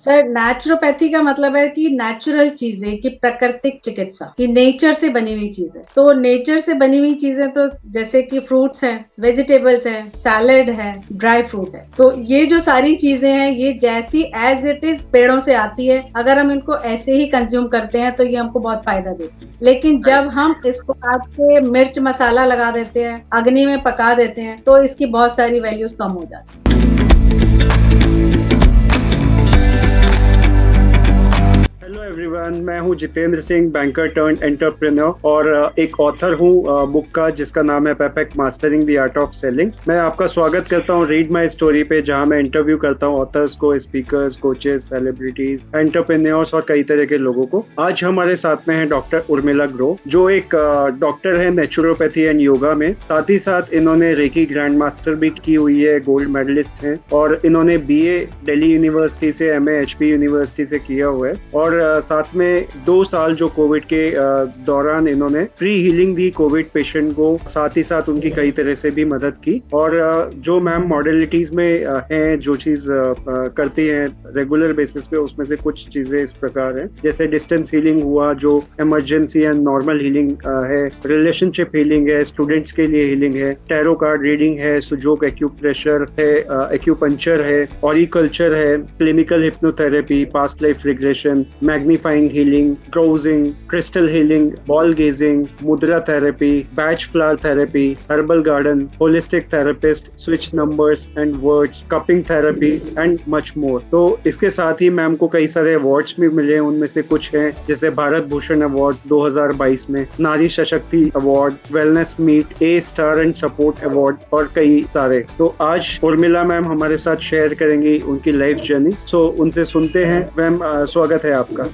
Sir, naturopathy का मतलब है कि नेचुरल चीजें, कि प्राकृतिक चिकित्सा, कि नेचर से बनी हुई चीजें। तो नेचर से बनी हुई चीजें तो जैसे कि फ्रूट्स हैं, वेजिटेबल्स हैं, सैलेड है, ड्राई फ्रूट है। तो ये जो सारी चीजें हैं, ये जैसी एज इट इज पेड़ों से आती है। अगर हम इनको ऐसे ही कंज्यूम करते हैं तो ये हमको बहुत फायदा देती है। लेकिन जब हम इसको काट के मिर्च मसाला लगा देते हैं, अग्नि में पका देते हैं, तो इसकी बहुत सारी वैल्यूज कम हो जाती है। हेलो एवरीवन, मैं हूं Jitendra Singh, banker turn entrepreneur और एक ऑथर हूं बुक का जिसका नाम है perfect mastering the art of selling. मैं आपका स्वागत करता हूं रीड माय स्टोरी पे, जहां मैं इंटरव्यू करता हूं ऑथर्स को, स्पीकर्स, कोचेस, सेलिब्रिटीज, एंटरप्रेन्योर्स और कई तरह के लोगों को। आज हमारे साथ में है डॉक्टर उर्मिला ग्रो, जो एक डॉक्टर है नेचुरोपैथी एंड योगा में। साथ ही साथ इन्होंने रेकी ग्रैंड मास्टर भी की हुई है, गोल्ड मेडलिस्ट हैं, और इन्होंने बीए दिल्ली यूनिवर्सिटी से, एमए एचपी यूनिवर्सिटी से किया हुआ है। और साथ में 2 साल जो कोविड के दौरान इन्होंने फ्री हीलिंग दी कोविड पेशेंट को, साथ ही साथ उनकी कई तरह से भी मदद की। और जो मैम मॉडलिटीज में हैं, जो चीज करती हैं रेगुलर बेसिस पे, उसमें से कुछ चीजें इस प्रकार हैं, जैसे डिस्टेंस हीलिंग हुआ, जो इमरजेंसी एंड नॉर्मल हीलिंग है, रिलेशनशिप हीलिंग है, स्टूडेंट्स के लिए हीलिंग है, टैरो कार्ड रीडिंग है, सुजोक एक्यूप्रेशर है, एक्यूपंक्चर है, ऑरिकल्चर है, clinical hypnotherapy, past life regression, magnifying healing, dowsing, crystal healing, ball gazing, mudra therapy, Bach flower therapy, herbal garden, holistic therapist, switch numbers and words, cupping therapy and much more. तो इसके साथ ही ma'am को कई सारे awards भी मिले। उनमें से कुछ हैं जैसे भारत भूषण अवार्ड 2022 में, Nari Sashakti award, wellness meet, a star and support award और कई सारे। तो आज उर्मिला मैम हमारे साथ शेयर करेंगी उनकी लाइफ जर्नी। सो उनसे सुनते हैं। मैम, स्वागत है आपका।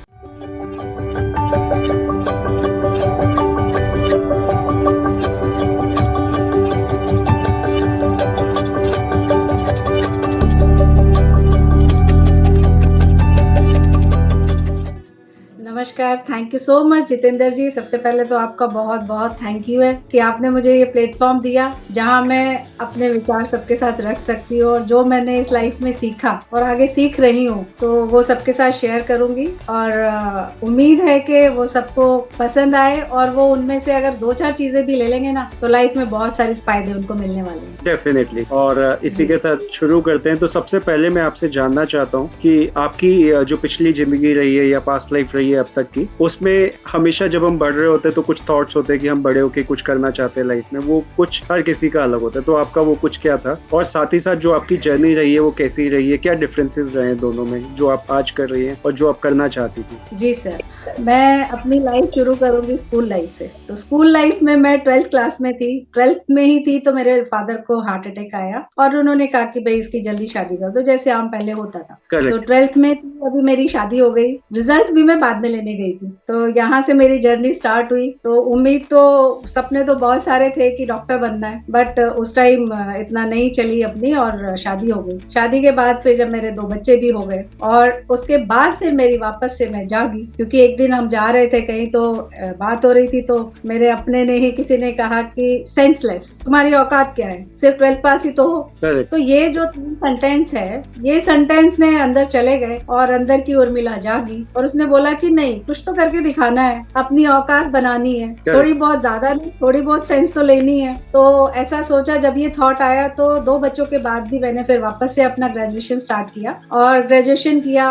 नमस्कार, thank you so much Jitendra ji. सबसे पहले तो आपका बहुत बहुत थैंक यू है कि आपने मुझे ये प्लेटफॉर्म दिया जहां मैं अपने विचार सबके साथ रख सकती हूँ, और जो मैंने इस लाइफ में सीखा और आगे सीख रही हूँ तो वो सबके साथ शेयर करूंगी। और उम्मीद है कि वो सबको पसंद आए, और वो उनमें से अगर 2-4 चीजें भी ले लेंगे ना, तो लाइफ में बहुत सारे फायदे उनको मिलने वाले हैं। डेफिनेटली। और इसी के साथ शुरू करते हैं। तो सबसे पहले मैं आपसे जानना चाहता हूँ कि आपकी जो पिछली जिंदगी रही है या पास्ट लाइफ रही है अब तक की, उसमें हमेशा जब हम बढ़ रहे होते हैं तो कुछ थॉट्स होते हैं कि हम बड़े होके कुछ करना चाहते हैं लाइफ में। वो कुछ हर किसी का अलग होता है, तो आपका वो कुछ क्या था? और साथ ही साथ जो आपकी जर्नी रही है वो कैसी रही है, क्या डिफरेंसेस रहे हैं दोनों में, जो आप आज कर रही हैं और जो आप करना चाहती थी? जी सर, मैं अपनी लाइफ शुरू करूंगी स्कूल लाइफ से। तो स्कूल लाइफ में मैं 12th क्लास में थी। 12th में ही थी तो मेरे फादर को हार्ट अटैक आया, और उन्होंने कहा कि भाई इसकी जल्दी शादी कर दो, जैसे आम पहले होता था। तो 12th में थी, अभी मेरी शादी हो गई। रिजल्ट भी मैं बाद में लेने गई थी। तो यहाँ से मेरी जर्नी स्टार्ट हुई। तो उम्मीद तो, सपने तो बहुत सारे थे कि डॉक्टर बनना है, बट उस टाइम इतना नहीं चली अपनी, और शादी हो गई। शादी के बाद फिर जब मेरे 2 बच्चे भी हो गए, और उसके बाद फिर मेरी वापस से मैं जागी, क्योंकि एक दिन हम जा रहे थे कहीं, तो बात हो रही थी, तो मेरे अपने ने ही किसी ने कहा कि सेंसलेस, तुम्हारी औकात क्या है, सिर्फ 12th पास ही तो हो। तो ये जो 3 सेंटेंस है, ये सेंटेंस ने अंदर चले गए, और अंदर की उर्मिला जागी, और उसने बोला कि नहीं, कुछ तो करके दिखाना है, अपनी औकात बनानी है, थोड़ी बहुत, ज्यादा नहीं, थोड़ी बहुत सेंस तो लेनी है। तो ऐसा सोचा। जब ये थॉट आया तो 2 बच्चों के बाद भी मैंने फिर वापस से अपना ग्रेजुएशन स्टार्ट किया, और ग्रेजुएशन किया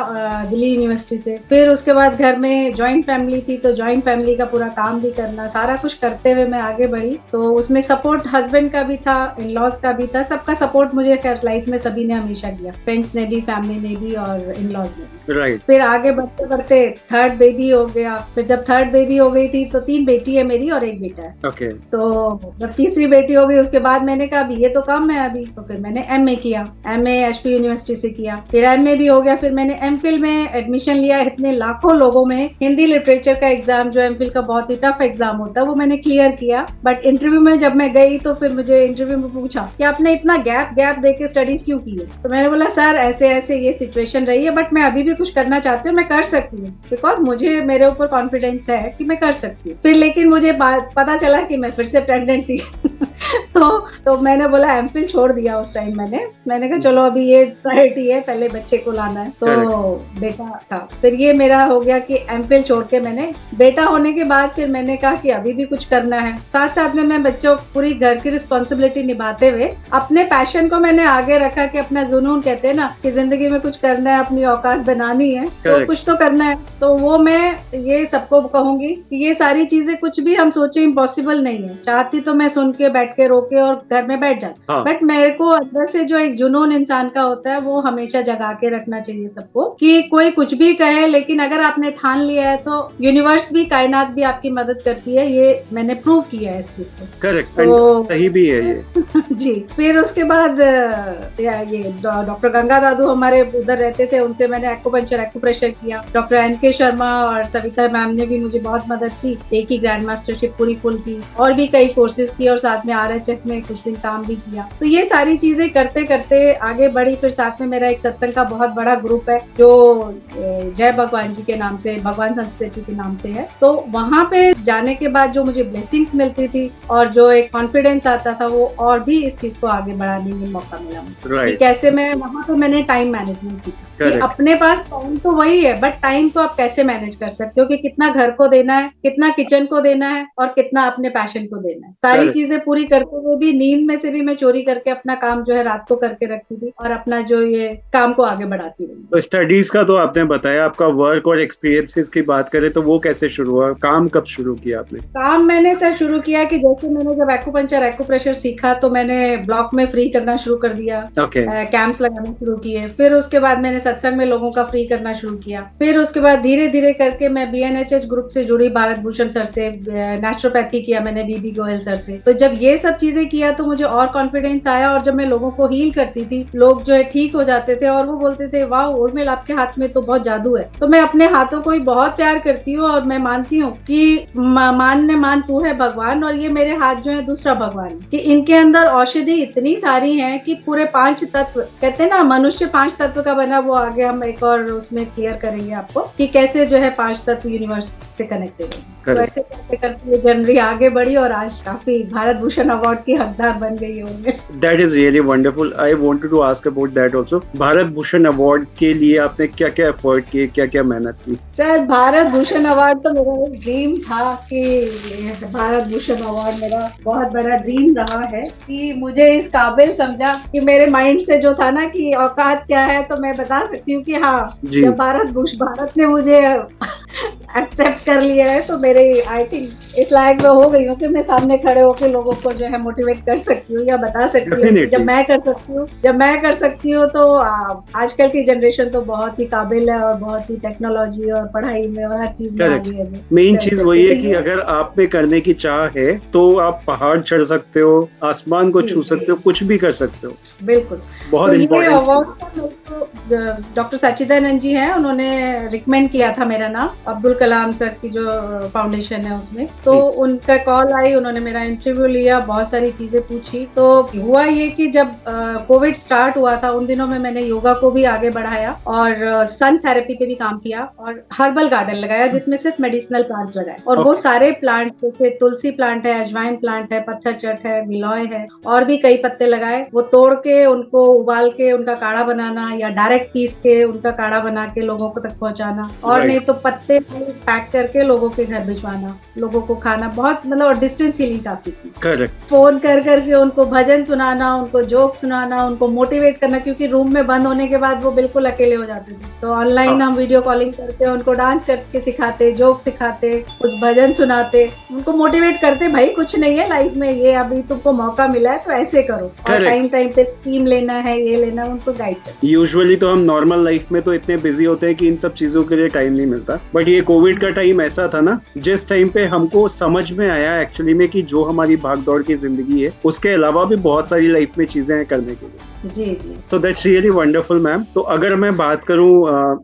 दिल्ली यूनिवर्सिटी से। फिर उसके बाद घर में जॉइंट फैमिली थी, तो जॉइंट फैमिली का पूरा काम भी करना, सारा कुछ करते हुए मैं आगे बढ़ी। तो उसमें सपोर्ट हस्बैंड का भी था, इन लॉज का भी था, सबका सपोर्ट मुझे खैर लाइफ में सभी ने हमेशा किया, फ्रेंड्स ने भी, फैमिली ने भी, और इन लॉज ने भी। फिर आगे बढ़ते बढ़ते 3rd बेबी हो गया। फिर जब 3rd बेबी हो गई थी तो 3 बेटी है मेरी और 1 बेटा है। तो जब तीसरी बेटी हो गई, उसके बाद मैंने कहा अभी ये तो कम है अभी, तो फिर मैंने एमए किया, एमए एचपी यूनिवर्सिटी से किया। फिर एमए भी हो गया। फिर मैंने एमफिल में एडमिशन लिया। इतने लाखों लोगों में हिंदी लिटरेचर का एग्जाम, जो एमफिल का बहुत ही टफ एग्जाम होता है, वो मैंने क्लियर किया। बट इंटरव्यू में जब मैं गई तो फिर मुझे इंटरव्यू में पूछा कि आपने इतना गैप दे के स्टडीज क्यों की है? तो मैंने बोला सर ऐसे ऐसे ये सिचुएशन रही है, बट मैं अभी भी कुछ करना चाहती हूँ, मैं कर सकती हूँ, बिकॉज मुझे मेरे ऊपर कॉन्फिडेंस है कि मैं कर सकती हूँ। फिर लेकिन मुझे पता चला कि मैं फिर से प्रेग्नेंट थी। तो मैंने बोला एमफिल छोड़ दिया उस टाइम। मैंने कहा चलो अभी ये प्रायोरिटी है, पहले बच्चे को लाना है। तो बेटा था, फिर ये मेरा हो गया कि एमफिल छोड़ के मैंने बेटा होने के बाद फिर मैंने कहा कि अभी भी कुछ करना है। साथ साथ में मैं बच्चों पूरी घर की रिस्पॉन्सिबिलिटी निभाते हुए अपने पैशन को मैंने आगे रखा कि अपना जुनून, कहते हैं ना कि जिंदगी में कुछ करना है, अपनी औकात बनानी है, तो कुछ तो करना है। तो वो मैं ये सबको कहूंगी कि ये सारी चीजें कुछ भी हम सोचे इम्पॉसिबल नहीं है। चाहती तो मैं सुन के बैठ के रोके और घर में बैठ जाती, बट मेरे को अंदर से जो एक जुनून इंसान का होता है वो हमेशा जगा के रखना चाहिए सबको, कि कोई कुछ भी कहे लेकिन अगर आपने ठान लिया है तो यूनिवर्स भी, कायनात भी आपकी मदद करती है। ये मैंने प्रूव किया है इस चीज को। करेक्ट, तो सही भी है ये। जी। फिर उसके बाद ये डॉक्टर गंगा दादू हमारे उधर रहते थे, उनसे मैंने एक्यूपंक्चर एक्यूप्रेशर किया। Doctor N K. शर्मा और सविता मैम ने भी मुझे बहुत मदद की, एक ही ग्रैंड मास्टरशिप पूरी फुल की, और भी कई कोर्सेज की, और साथ में RHF में कुछ दिन काम भी किया। तो ये सारी चीजें करते करते आगे बढ़ी। फिर साथ में मेरा एक सत्संग का बहुत बड़ा ग्रुप है जो जय भगवान जी के नाम से, भगवान संस्कृति के नाम से है। तो वहां पे जाने के बाद जो मुझे ब्लेसिंग्स मिलती थी और जो एक कॉन्फिडेंस आता था, वो और भी इस चीज को आगे बढ़ाने में मौका मिला मुझे। कि कैसे मैं वहां पे मैंने टाइम मैनेजमेंट सीखा कि अपने पास टाइम तो वही है, बट टाइम को आप कैसे मैनेज कर सकते हो, कि कितना घर को देना है, कितना किचन को देना है, और कितना अपने पैशन को देना है। सारी चीजें पूरी करते हुए भी नींद में से भी मैं चोरी करके अपना काम जो है रात को करके रखती थी, और अपना जो ये काम को आगे बढ़ाती रही। तो स्टडीज का तो आपने बताया, आपका वर्क और एक्सपीरियंसेस की बात करें तो वो कैसे शुरू हुआ? काम कब शुरू किया आपने? काम मैंने सर शुरू किया कि जैसे मैंने जब एक्यूपंक्चर एक्यूप्रेशर सीखा तो मैंने ब्लॉक में फ्री करना शुरू कर दिया। कैंप्स लगाना शुरू किए। फिर उसके बाद मैंने सत्संग में लोगों का फ्री करना शुरू किया। फिर उसके बाद धीरे धीरे करके मैं BNHH ग्रुप से जुड़ी, भारत भूषण सर से। नेचुरोपैथी किया मैंने BB गोयल सर से। तो जब ये सब चीजें किया तो मुझे और कॉन्फिडेंस आया, और जब मैं लोगों को हील करती थी, लोग जो है ठीक हो जाते थे, और वो बोलते थे वाह उर्मिल आपके हाथ में तो बहुत जादू है। तो मैं अपने हाथों को ही बहुत प्यार करती हूँ, और मैं मानती हूँ कि मान तू है भगवान, और ये मेरे हाथ जो है दूसरा भगवान, कि इनके अंदर औषधि इतनी सारी है कि पूरे 5 तत्व, कहते हैं ना मनुष्य 5 तत्व का बना, वो आगे हम एक और उसमें क्लियर करेंगे आपको कि कैसे जो है 5 तत्व यूनिवर्स से कनेक्टेड है। तो ऐसे करते करते ये जर्नी आगे बढ़ी, और आज काफी भारत भूषण अवार्ड की हकदार बन गई है। That is really wonderful. I wanted to ask about that also. Bharat Bhushan award के लिए आपने क्या क्या एफर्ट किए, क्या क्या मेहनत की? सर भारत भूषण अवार्ड तो मेरा एक ड्रीम था, कि भारत भूषण अवार्ड मेरा बहुत बड़ा ड्रीम रहा है, कि मुझे इस काबिल समझा, कि मेरे माइंड से जो था ना कि औकात क्या है, तो मैं बता सकती हूँ कि हाँ, जब भारत ने मुझे एक्सेप्ट कर लिया है, तो मेरे आई थिंक इस लायक मैं हो गई हूँ कि मैं सामने खड़े होकर लोगों को जो है मोटिवेट कर सकती हूँ, या बता सकती हूँ। जब मैं कर सकती हूँ तो आजकल की जनरेशन तो बहुत ही काबिल है, और बहुत ही टेक्नोलॉजी और पढ़ाई में और हर चीज में आगे है। मेन चीज वही है कि अगर आप में करने की चाह है तो आप पहाड़ चढ़ सकते हो, आसमान को छू सकते हो, कुछ भी कर सकते हो। बिल्कुल। बहुत इम्पोर्टेंट। डॉक्टर सच्चिदानंद जी हैं, उन्होंने रिकमेंड किया था मेरा नाम, अब्दुल कलाम सर की जो फाउंडेशन है उसमें। तो उनका कॉल आई, उन्होंने मेरा इंटरव्यू लिया, बहुत सारी चीजें पूछी। तो हुआ ये कि जब कोविड स्टार्ट हुआ था, उन दिनों में मैंने योगा को भी आगे बढ़ाया, और सन थेरेपी पे भी काम किया, और हर्बल गार्डन लगाया जिसमें सिर्फ मेडिसिनल प्लांट्स लगाए। और वो सारे प्लांट, जैसे तुलसी प्लांट है, अजवाइन प्लांट है, पत्थर चट है, गिलॉय है, और भी कई पत्ते लगाए। वो तोड़ के उनको उबाल के उनका काढ़ा बनाना, या डायरेक्ट पीस के उनका काढ़ा बना के लोगों को तक पहुंचाना, और नहीं तो पत्ते पैक करके लोगों के घर भिजवाना, लोगों को खाना। बहुत मतलब डिस्टेंस हीलिंग काफी थी। फोन कर करके उनको भजन सुनाना, उनको जोक सुनाना, उनको मोटिवेट करना, क्योंकि रूम में बंद होने के बाद वो बिल्कुल अकेले हो जाते थे। तो ऑनलाइन हम वीडियो कॉलिंग करके उनको डांस करके सिखाते, जोक सिखाते, कुछ भजन सुनाते, उनको मोटिवेट करते, भाई कुछ नहीं है लाइफ में, ये अभी तुमको मौका मिला है तो ऐसे करो, और टाइम टाइम पे स्कीम लेना है, ये लेना है, उनको गाइड करते। यूजुअली तो हम नॉर्मल लाइफ में तो इतने बिजी होते हैं कि इन सब चीजों के लिए टाइम नहीं मिलता, बट ये कोविड का टाइम ऐसा था ना, जिस टाइम पे हमको समझ में आया एक्चुअली में कि जो हमारी भागदौड़ की जिंदगी है उसके अलावा भी बहुत सारी लाइफ में चीजें हैं करने के लिए। जी जी। तो दैट्स रियली वंडरफुल मैम। तो अगर मैं बात करूं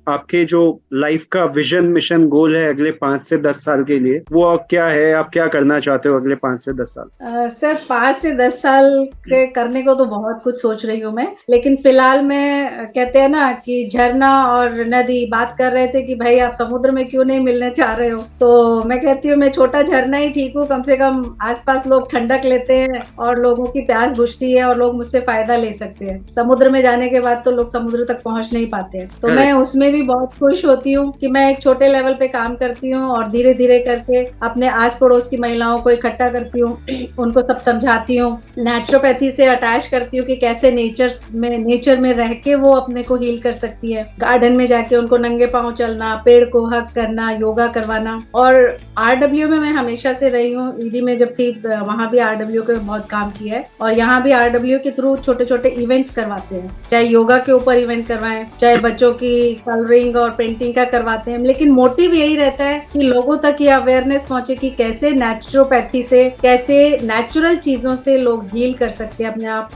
आपके जो लाइफ का विजन, मिशन, गोल है अगले 5 से 10 साल के लिए, वो क्या है? आप क्या करना चाहते हो अगले 5 से 10 साल? सर 5 से 10 साल के करने को तो बहुत कुछ सोच रही हूँ मैं, लेकिन फिलहाल मैं, कहते हैं ना कि झरना और नदी बात कर रहे थे कि भाई आप समुद्र में क्यों नहीं मिलना चाह रहे हो। तो मैं कहती हूँ मैं छोटा झरना ही ठीक हूँ, कम से कम आसपास लोग ठंडक लेते हैं और लोगों की प्यास बुझती है और लोग मुझसे फायदा ले सकते हैं। समुद्र में जाने के बाद तो लोग समुद्र तक पहुंच नहीं पाते हैं, तो मैं उसमें भी बहुत खुश होती हूँ कि मैं एक छोटे लेवल पे काम करती हूँ और धीरे धीरे करके अपने आस पड़ोस की महिलाओं को इकट्ठा करती हूँ, उनको सब समझाती हूँ, नेचुरोपैथी से अटैच करती हूँ कि कैसे नेचर में रह के वो अपने को हील कर सकती है। गार्डन में जाके उनको नंगे पांव चलना, पेड़ को हक करना, योगा करवाना। और आरडब्ल्यू में मैं हमेशा से रही हूँ, ईडी में जब थी वहां भी आरडब्ल्यू के बहुत काम किया है और यहाँ भी आरडब्ल्यू के थ्रू छोटे छोटे इवेंट्स करवाते हैं, चाहे योगा के ऊपर इवेंट करवाएं, चाहे बच्चों की कलरिंग और पेंटिंग का करवाते हैं, लेकिन मोटिव यही रहता है कि लोगों तक ये अवेयरनेस पहुंचे कि कैसे नेचुरोपैथी से, कैसे नेचुरल चीजों से लोग हील कर सकते हैं अपने आप,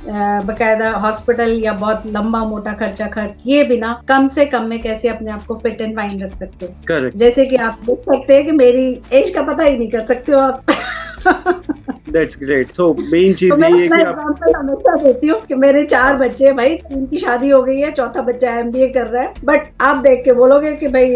बकायदा हॉस्पिटल या बहुत लंबा मोटा खर्चा किए बिना कम से कम में कैसे अपने आप को फिट एंड फाइन रख सकते हैं। जैसे कि आप देख सकते हैं कि मेरी एज का पता ही नहीं कर सकते हो आप। That's great. So मेन चीज तो मैं यही है अपना कि एग्जाम्पल हमेशा देती हूँ कि मेरे 4 बच्चे हैं भाई, 3 की शादी हो गई है, चौथा बच्चा एमबीए कर रहा है, बट आप देख के बोलोगे कि भाई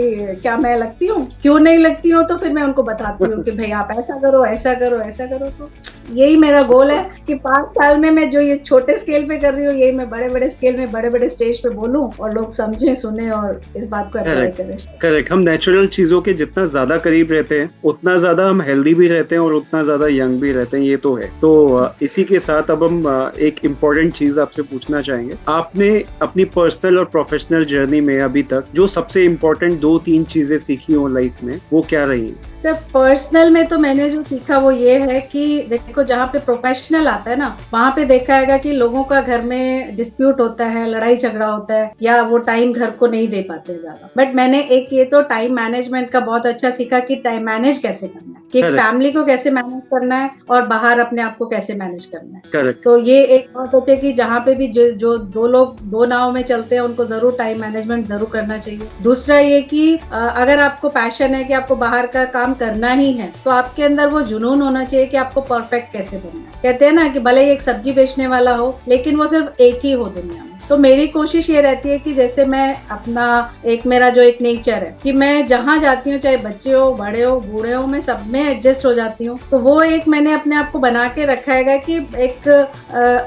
क्या मैं लगती हूँ, क्यों नहीं लगती हूँ, तो फिर मैं उनको बताती हूँ कि भाई आप ऐसा करो ऐसा करो ऐसा करो। तो यही मेरा गोल है कि 5 साल में मैं जो ये छोटे स्केल पे कर रही हूँ, यही मैं बड़े बड़े स्केल में बड़े बड़े स्टेज पे बोलूँ और लोग समझें, सुने और इस बात को अप्लाई करें। करेक्ट। हम नेचुरल चीजों के जितना ज्यादा करीब रहते हैं उतना ज्यादा हम हेल्दी भी रहते हैं और उतना ज्यादा यंग भी रहते हैं, ये तो है। तो इसी के साथ अब हम एक इम्पोर्टेंट चीज आपसे पूछना चाहेंगे। आपने अपनी पर्सनल और प्रोफेशनल जर्नी में अभी तक जो सबसे इम्पोर्टेंट 2-3 चीजें सीखी हो लाइफ में, वो क्या रही? सर पर्सनल में तो मैंने जो सीखा वो ये है कि देखो, जहाँ पे प्रोफेशनल आता है ना, वहाँ पे देखा है कि लोगों का घर में डिस्प्यूट होता है, लड़ाई झगड़ा होता है, या वो टाइम घर को नहीं दे पाते ज्यादा। बट मैंने एक ये तो टाइम मैनेजमेंट का बहुत अच्छा सीखा कि टाइम मैनेज कैसे करना है, कि फैमिली को कैसे मैनेज करना है और बाहर अपने आप को कैसे मैनेज करना है। करेक्ट। तो ये एक बहुत अच्छे कि जहाँ पे भी जो दो लोग दो नाव में चलते हैं उनको जरूर टाइम मैनेजमेंट जरूर करना चाहिए। दूसरा ये कि अगर आपको पैशन है कि आपको बाहर का काम करना ही है, तो आपके अंदर वो जुनून होना चाहिए कि आपको परफेक्ट कैसे बनना है। कहते हैं ना कि भले ही एक सब्जी बेचने वाला हो, लेकिन वो सिर्फ एक ही हो दुनिया में। तो मेरी कोशिश ये रहती है कि जैसे मैं अपना मेरा जो एक नेचर है कि मैं जहाँ जाती हूँ, चाहे बच्चे हो, बड़े हो, बूढ़े हो, मैं सब में एडजस्ट हो जाती हूँ। तो वो एक मैंने अपने आप को बना के रखा है कि एक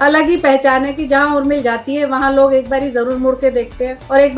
अलग ही पहचान है कि जहाँ उर्मिल जाती है वहां लोग एक बारी जरूर मुड़ के देखते हैं और एक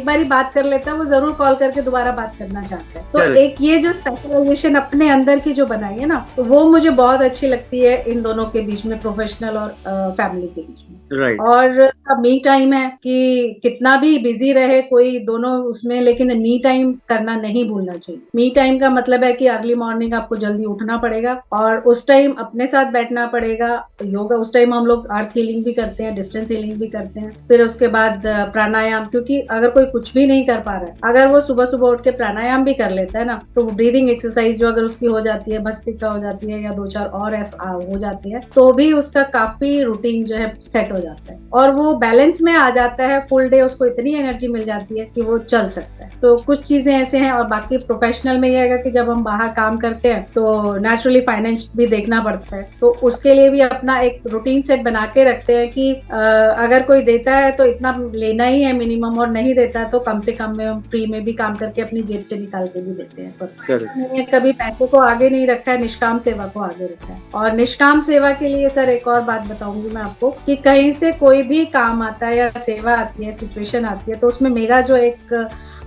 बारी बात कर लेता है वो जरूर कॉल करके दोबारा बात करना चाहता है। तो एक ये जो स्पेशलाइजेशन अपने अंदर की जो बनाई है ना, तो वो मुझे बहुत अच्छी लगती है इन दोनों के बीच में, प्रोफेशनल और फैमिली के बीच में। राइट। और मी टाइम है कि कितना भी बिजी रहे कोई दोनों उसमें, लेकिन मी टाइम करना नहीं भूलना चाहिए। मी टाइम का मतलब है कि अर्ली मॉर्निंग आपको जल्दी उठना पड़ेगा और उस टाइम अपने साथ बैठना पड़ेगा। योगा उस टाइम हम लोग अर्थ हीलिंग भी करते हैं, डिस्टेंस हीलिंग भी करते हैं। फिर उसके बाद प्राणायाम, क्योंकि अगर कोई कुछ भी नहीं कर पा रहा है, अगर वो सुबह सुबह उठ के प्राणायाम भी कर लेता है ना, तो ब्रीदिंग एक्सरसाइज जो अगर उसकी हो जाती है, भस्त्रिका हो जाती है या 2-4 और हो जाती है, तो भी उसका काफी रूटीन जो है सेट हो जाता है और वो बैलेंस में आ जाता है। फुल डे उसको इतनी एनर्जी मिल जाती है कि वो चल सकता है। तो कुछ चीजें ऐसे हैं। और बाकी प्रोफेशनल में ये है कि जब हम बाहर काम करते हैं तो नेचुरली फाइनेंस भी देखना पड़ता है, तो उसके लिए भी अपना एक रूटीन सेट बना के रखते हैं कि अगर कोई देता है तो इतना लेना ही है मिनिमम, और नहीं देता है तो कम से कम में हम फ्री में भी काम करके अपनी जेब से निकाल के भी देते हैं। पर कभी पैसे को आगे नहीं रखा है, निष्काम सेवा को आगे रखा है। और निष्काम सेवा के लिए सर एक और बात बताऊंगी मैं आपको कि कहीं से कोई भी काम आता है या सेवा आती है, सिचुएशन आती है, तो उसमें मेरा जो एक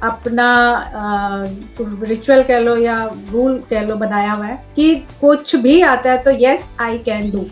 अपना रिचुअल कह लो या रूल कह लो बनाया हुआ है कि कुछ भी आता है तो यस आई कैन डू।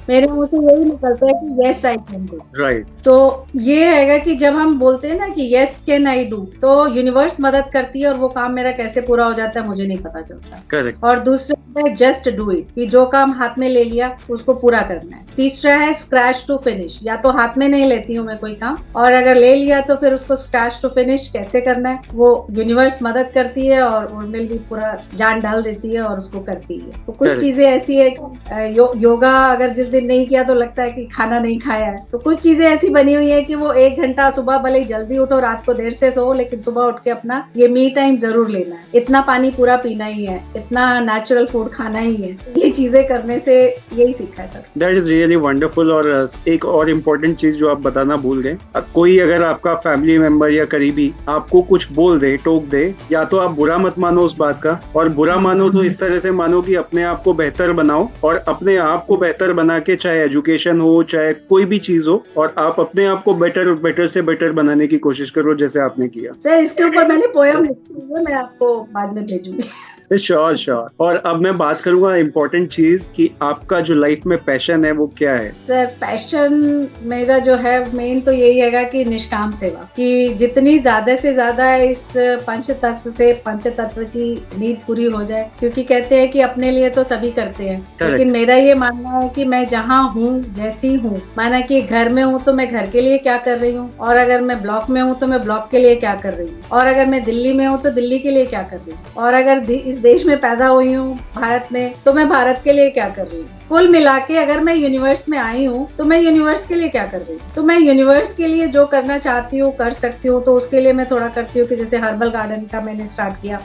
मेरे मुंह से यही निकलता है कि yes I can do. Right. तो ये है कि जब हम बोलते हैं ना कि यस कैन आई डू, तो यूनिवर्स मदद करती है और वो काम मेरा कैसे पूरा हो जाता है मुझे नहीं पता चलता। करेक्ट। और दूसरा है जस्ट डू इट, कि जो काम हाथ में ले लिया उसको पूरा करना है। तीसरा है स्क्रैच टू फिनिश, या तो हाथ में नहीं लेती हूँ मैं कोई काम, और अगर ले लिया तो फिर उसको स्क्रैच टू फिनिश कैसे करना है वो यूनिवर्स मदद करती है और उर्मिल भी पूरा जान डाल देती है और उसको करती है। तो कुछ चीजें ऐसी है कि योगा अगर जिस दिन दिन नहीं किया तो लगता है कि खाना नहीं खाया है। तो कुछ चीजें ऐसी बनी हुई है कि वो 1 घंटा सुबह भले ही जल्दी उठो, रात को देर से सो, लेकिन सुबह उठ के अपना ये मी टाइम जरूर लेना है, इतना पानी पूरा पीना ही है, इतना नेचुरल फूड खाना ही है। ये चीजें करने से यही सीखा है sir. That is really wonderful. और एक और इम्पोर्टेंट चीज जो आप बताना भूल गए, कोई अगर आपका फैमिली मेंबर या करीबी आपको कुछ बोल दे, टोक दे, या तो आप बुरा मत मानो उस बात का, और बुरा मानो तो इस तरह से मानो कि अपने आप को बेहतर बनाओ, और अपने आप को बेहतर बना के, चाहे एजुकेशन हो चाहे कोई भी चीज हो, और आप अपने आप को बेटर से बेटर बनाने की कोशिश करो, जैसे आपने किया। सर इसके ऊपर मैंने पोयम लिखी हुई है, मैं आपको बाद में भेजूंगी। श्योर। और अब मैं बात करूंगा इम्पोर्टेंट चीज कि आपका जो लाइफ में पैशन है वो क्या है। सर पैशन मेरा जो है मेन तो यही है कि निष्काम सेवा, कि जितनी ज्यादा से ज्यादा इस पंचतत्व की नीड पूरी हो जाए, क्योंकि कहते हैं कि अपने लिए तो सभी करते हैं, लेकिन मेरा ये मानना है कि मैं जहाँ हूँ जैसी हूँ, माना कि घर में हूँ तो मैं घर के लिए क्या कर रही हूँ, और अगर मैं ब्लॉक में हूँ तो मैं ब्लॉक के लिए क्या कर रही हूँ, और अगर मैं दिल्ली में हूँ तो दिल्ली के लिए क्या कर रही हूँ, और अगर इस देश में पैदा हुई हूँ भारत में तो मैं भारत के लिए क्या कर रही हूँ। कुल मिला के अगर मैं यूनिवर्स में आई हूँ तो मैं यूनिवर्स के लिए क्या कर रही हूँ। तो मैं यूनिवर्स के लिए जो करना चाहती हूँ कर सकती हूँ, तो उसके लिए मैं थोड़ा करती हूँ कि जैसे हर्बल गार्डन का मैंने स्टार्ट किया,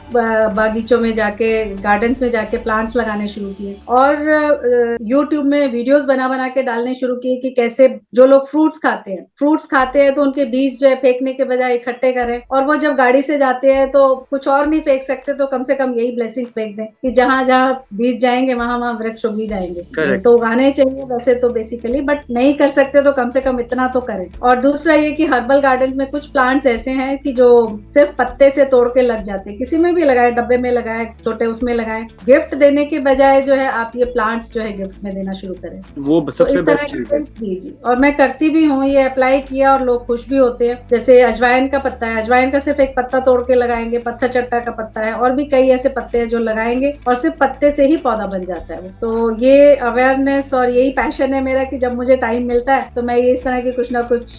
बागीचों में जाके, गार्डन्स में जाके प्लांट्स लगाने शुरू किए, और यूट्यूब में वीडियोस बना के डालने शुरू किए कि कैसे जो लोग फ्रूट्स खाते हैं तो उनके बीज जो है फेंकने के बजाय इकट्ठे करें, और वो जब गाड़ी से जाते हैं तो कुछ और नहीं फेंक सकते तो कम से कम यही ब्लेसिंग्स फेंक दें कि जहां जहां बीज जाएंगे वहां वहां वृक्ष उगी जाएंगे। तो उगाने चाहिए वैसे तो बेसिकली, बट नहीं कर सकते तो कम से कम इतना तो करें। और दूसरा ये कि हर्बल गार्डन में कुछ प्लांट्स ऐसे हैं कि जो सिर्फ पत्ते से तोड़ के लग जाते हैं, किसी में भी लगाए, डब्बे में लगाए, छोटे उसमें लगाए, गिफ्ट देने के बजाय जो है आप ये प्लांट्स जो है गिफ्ट में देना शुरू करें, वो सबसे बेस्ट चीज है। जी, और मैं करती भी हूँ, ये अप्लाई किया और लोग खुश भी होते हैं। जैसे अजवाइन का पत्ता है, अजवाइन का सिर्फ एक पत्ता तोड़ के लगाएंगे, पत्थर चट्टा का पत्ता है, और भी कई ऐसे पत्ते हैं जो लगाएंगे और सिर्फ पत्ते से ही पौधा बन जाता है। तो ये अवेयरनेस और यही पैशन है मेरा कि जब मुझे टाइम मिलता है तो मैं ये इस तरह की कुछ ना कुछ